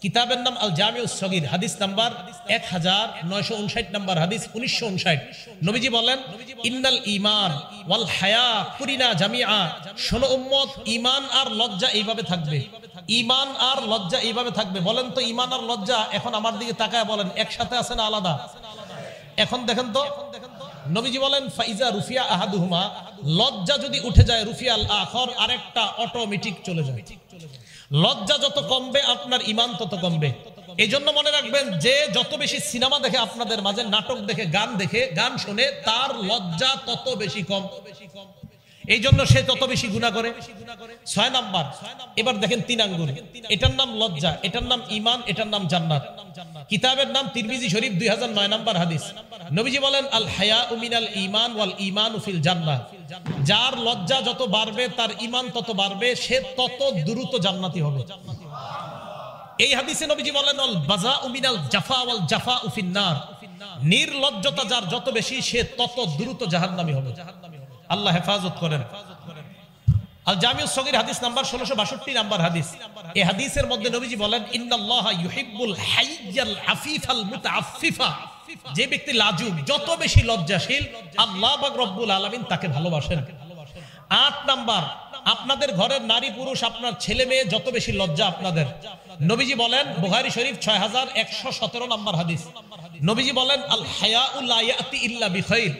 কিতাবের নাম আল জামিউস সগীর, হাদিস নাম্বার 1959 নাম্বার হাদিস, 1959। নবীজি বলেন ইন্নাল ঈমান ওয়াল হায়া কুরিনা জামিআ। শোনো উম্মত, ঈমান আর লজ্জা এইভাবে থাকবে, ঈমান আর লজ্জা এইভাবে থাকবে। বলেন তো ঈমান আর লজ্জা এখন আমার দিকে তাকায় বলেন একসাথে আছে না আলাদা? এখন দেখেন তো, নবীজি বলেন ফাইজা রুফিয়া আহাদুহুমা, লজ্জা যদি উঠে যায় রুফিয়াল আখর, আরেকটা অটোমেটিক চলে যায়। লজ্জা যত কমবে আপনার ঈমান তত কমবে। এই জন্য মনে রাখবেন, যে যত বেশি সিনেমা দেখে আপনাদের মাঝে, নাটক দেখে, গান শুনে, তার লজ্জা তত বেশি কম। এই জন্য সে তত বেশি গুনাহ করে। 6 নাম্বার, এবার দেখেন 3 আঙ্গুল, এটার নাম লজ্জা, এটার নাম ঈমান, এটার নাম জান্নাত। কিতাবের নাম তিরমিজি শরীফ, 2009 নাম্বার হাদিস। নবীজি বলেন আল হায়াউ মিনাল ঈমান ওয়াল ঈমানু ফিল জান্নাহ। যার লজ্জা যত বাড়বে, তার ঈমান তত বাড়বে, সে তত দ্রুত জান্নাতি হবে। এই হাদিসে নবীজি বলেন আল বাযাউ মিনাল জাফা ওয়াল জাফাউ ফিন নার। নির্লজ্জতা যার যত বেশি, সে তত দ্রুত জাহান্নামী হবে। আল্লাহ হেফাজত করেন। আল জামিউস সগীর হাদিস নাম্বার 1662 নাম্বার হাদিস। এই হাদিসের মধ্যে নবীজি বলেন ইন্নাল্লাহা ইউহিব্বুল হাইয়াল আফিফাল মুতাআফফিফা। যে ব্যক্তি লাজুক, যত বেশি লজ্জাশীল, আল্লাহ পাক রব্বুল আলামিন তাকে ভালোবাসেন। 8 নাম্বার, আপনাদের ঘরের নারী পুরুষ, আপনার ছেলে মেয়ে যত বেশি লজ্জা আপনাদের, নবীজি বলেন বুখারী শরীফ 6117 নাম্বার হাদিস। নবীজি বলেন আল হায়াউ লা ইয়াতি ইল্লা বিখাইর।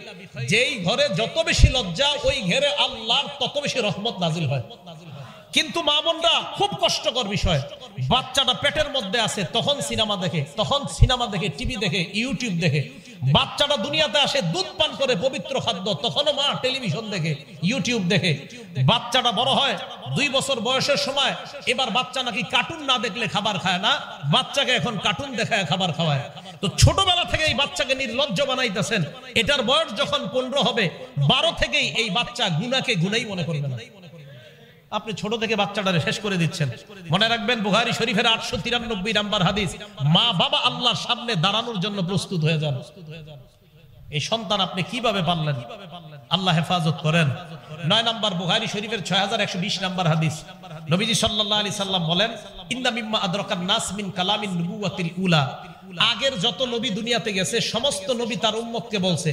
যেই ঘরে যত বেশি লজ্জা, ওই ঘরে আল্লাহর তত বেশি রহমত নাজিল হয়। কিন্তু মা বোনরা, খুব কষ্টকর বিষয়, বাচ্চাটা পেটের মধ্যে আছে, তখন সিনেমা দেখে, টিভি দেখে, ইউটিউব দেখে। বাচ্চাটা দুনিয়াতে আসে, দুধ পান করে, পবিত্র খাদ্য, তখনও মা টেলিভিশন দেখে, ইউটিউব দেখে। বাচ্চাটা বড় হয়, 2 বছর বয়সের সময়, এবার বাচ্চা নাকি কার্টুন না দেখলে খাবার খায় না, বাচ্চাকে এখন কার্টুন দেখায় খাবার খাওয়ায়। তো ছোটবেলা থেকে এই বাচ্চাকে নির্লজ্জ বানাইতেছেন। এটার বয়স যখন 15 হবে, 12 থেকেই এই বাচ্চা গুনাহকে গুনাহই মনে করবে না। আপনি ছোট থেকে বাচ্চাটারে শেষ করে দিচ্ছেন। মনে রাখবেন বুখারী শরীফের 893 নাম্বার হাদিস, মা বাবা আল্লাহর সামনে দাঁড়ানোর জন্য প্রস্তুত হয়ে যান। এই সন্তান আপনি কিভাবে পাললেন? আল্লাহ হেফাজত করেন। 9 নাম্বার, বুখারী শরীফের 6120 নাম্বার হাদিস। নবীজি সাল্লাল্লাহু আলাইহি সাল্লাম বলেন ইন্না মিম্মা আদরাকান নাস মিন কালামিন নবুওয়াতিল উলা। আগের যত নবী দুনিয়াতে গেছে, সমস্ত নবী তার উম্মতকে বলছে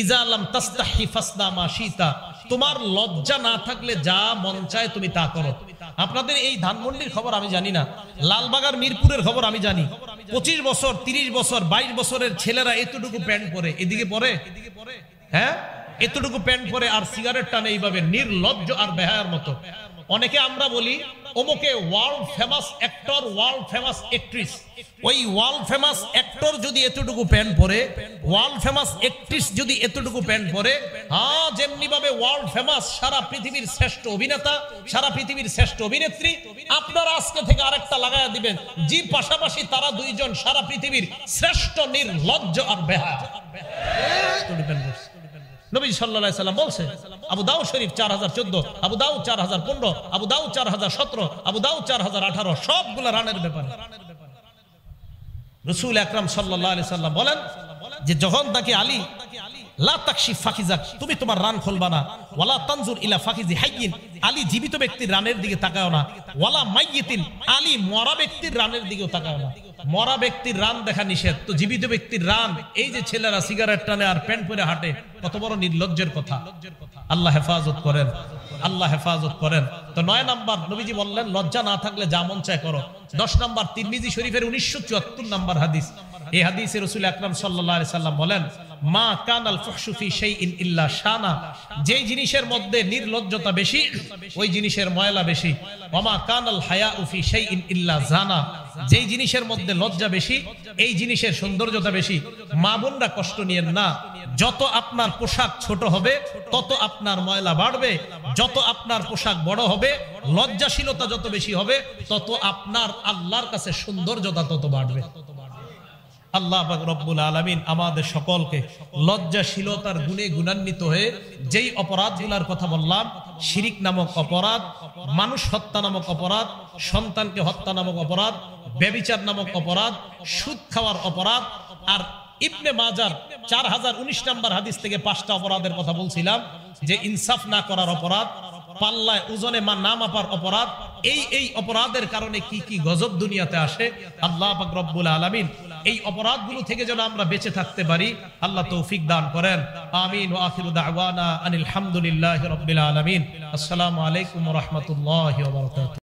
ইজা লাম তাস্তাহি ফাসনা মা শিতা। তোমার লজ্জা না থাকলে যা মন চায় তুমি তা করো। আপনাদের এই ধানমন্ডির খবর আমি জানি না, লালবাগার মিরপুরের খবর আমি জানি। 25 বছর, 30 বছর, 22 বছরের ছেলেরা এতটুকু প্যান্ট পরে, এদিকে পরে, হ্যাঁ, এতটুকু প্যান্ট পরে, আর সিগারেট টানে এইভাবে নির্লজ্জ আর বেহায়ার মতো। অনেকে আমরা বলি ওমকে world famous actor, world famous actress. ওই ওয়ার্ল্ড ফেমাস অ্যাক্টর যদি এতটুকু প্যান্ট পরে, ওয়ার্ল্ড ফেমাস অ্যাক্ট্রেস যদি এতটুকু প্যান্ট পরে, হ্যাঁ, যেমনি ভাবে ওয়ার্ল্ড ফেমাস সারা পৃথিবীর শ্রেষ্ঠ অভিনেতা, সারা পৃথিবীর শ্রেষ্ঠ অভিনেত্রী, আপনারা আজকে থেকে আরেকটা লাগায়া দিবেন, জি পাশাপাশি তারা দুইজন সারা পৃথিবীর শ্রেষ্ঠ নির্লজ্জ আর বেহায়া। নবী সাল্লাল্লাহু আলাইহি সাল্লাম বলছে, আবু দাউদ শরীফ 4014, আবু দাউদ 4015, আবু দাউদ 4017, আবু দাউদ 4018, সবগুলো রানের ব্যাপারে। রাসূল আকরাম সাল্লাল্লাহু আলাইহি সাল্লাম বলেন যে যখন তাকে আলী লা তাকশিফ ফাকিজাক, তুমি তোমার রান খুলবা না, ওয়ালা তানজুর ইলা ফাকিজি হাইয়িন, আলী জীবিত ব্যক্তির রানের দিকে তাকাও না, ওয়ালা মাইয়িতিন, আলী মরা ব্যক্তির রানের দিকেও তাকাও না। মরা ব্যক্তির রান দেখা নিষেধ, তো জীবিত ব্যক্তির রান, এই যে ছেলেরা সিগারেট টানে আর প্যান্ট পরে হাঁটে, কত বড় নির্লজ্জের কথা। আল্লাহ হেফাজত করেন, আল্লাহ হেফাজত করেন। তো 9 নাম্বার, নবীজি বললেন লজ্জা না থাকলে যা মন চায় করো। 10 নাম্বার, তিরমিজি শরীফের 1974 নাম্বার হাদিস। এই হাদিসে রাসূল আকরাম সাল্লাল্লাহু আলাইহি সাল্লাম বলেন মা কানাল ফুহশু ফি শাইইন ইল্লা শানা, যেই জিনিসের মধ্যে নির্লজ্জতা বেশি, ওই জিনিসের ময়লা বেশি। ওয়া মা কানাল হায়াউ ফি শাইইন ইল্লা জানা, যেই জিনিসের মধ্যে লজ্জা বেশি এই জিনিসের সৌন্দর্যতা বেশি। মা বোনরা কষ্ট নিয়েন না, যত আপনার পোশাক ছোট হবে তত আপনার ময়লা বাড়বে, যত আপনার পোশাক বড় হবে লজ্জাশীলতা যত বেশি হবে তত আপনার আল্লাহর কাছে সৌন্দর্যতা তত বাড়বে। আল্লাহ পাক রব্বুল আলামিন আমাদের সকলকে লজ্জাশীলতার গুণে গুণান্বিত হয়ে যেই অপরাধগুলোর কথা বললাম, শিরিক নামক অপরাধ, মানুষ হত্যা নামক অপরাধ, সন্তানকে হত্যা নামক অপরাধ, ব্যভিচার নামক অপরাধ, সুদ খাওয়ার অপরাধ, আর ইবনে মাজার 4019 নম্বর হাদিস থেকে 5টা অপরাধের কথা বলছিলাম, যে ইনসাফ না করার অপরাধ, পাল্লায় ওজনে না মাপার অপরাধ, এই অপরাধের কারণে কি কি গজব দুনিয়াতে আসে। আল্লাহ পাক রব্বুল আলামিন এই অপরাধগুলো থেকে যেন আমরা বেঁচে থাকতে পারি, আল্লাহ তৌফিক দান করেন। আমিন। ওয়া আখিরু দাওয়ানা আনিল হামদুলিল্লাহি রাব্বিল আলামিন। আসসালামু আলাইকুম ওয়া রাহমাতুল্লাহি ওয়া বারাকাতুহু।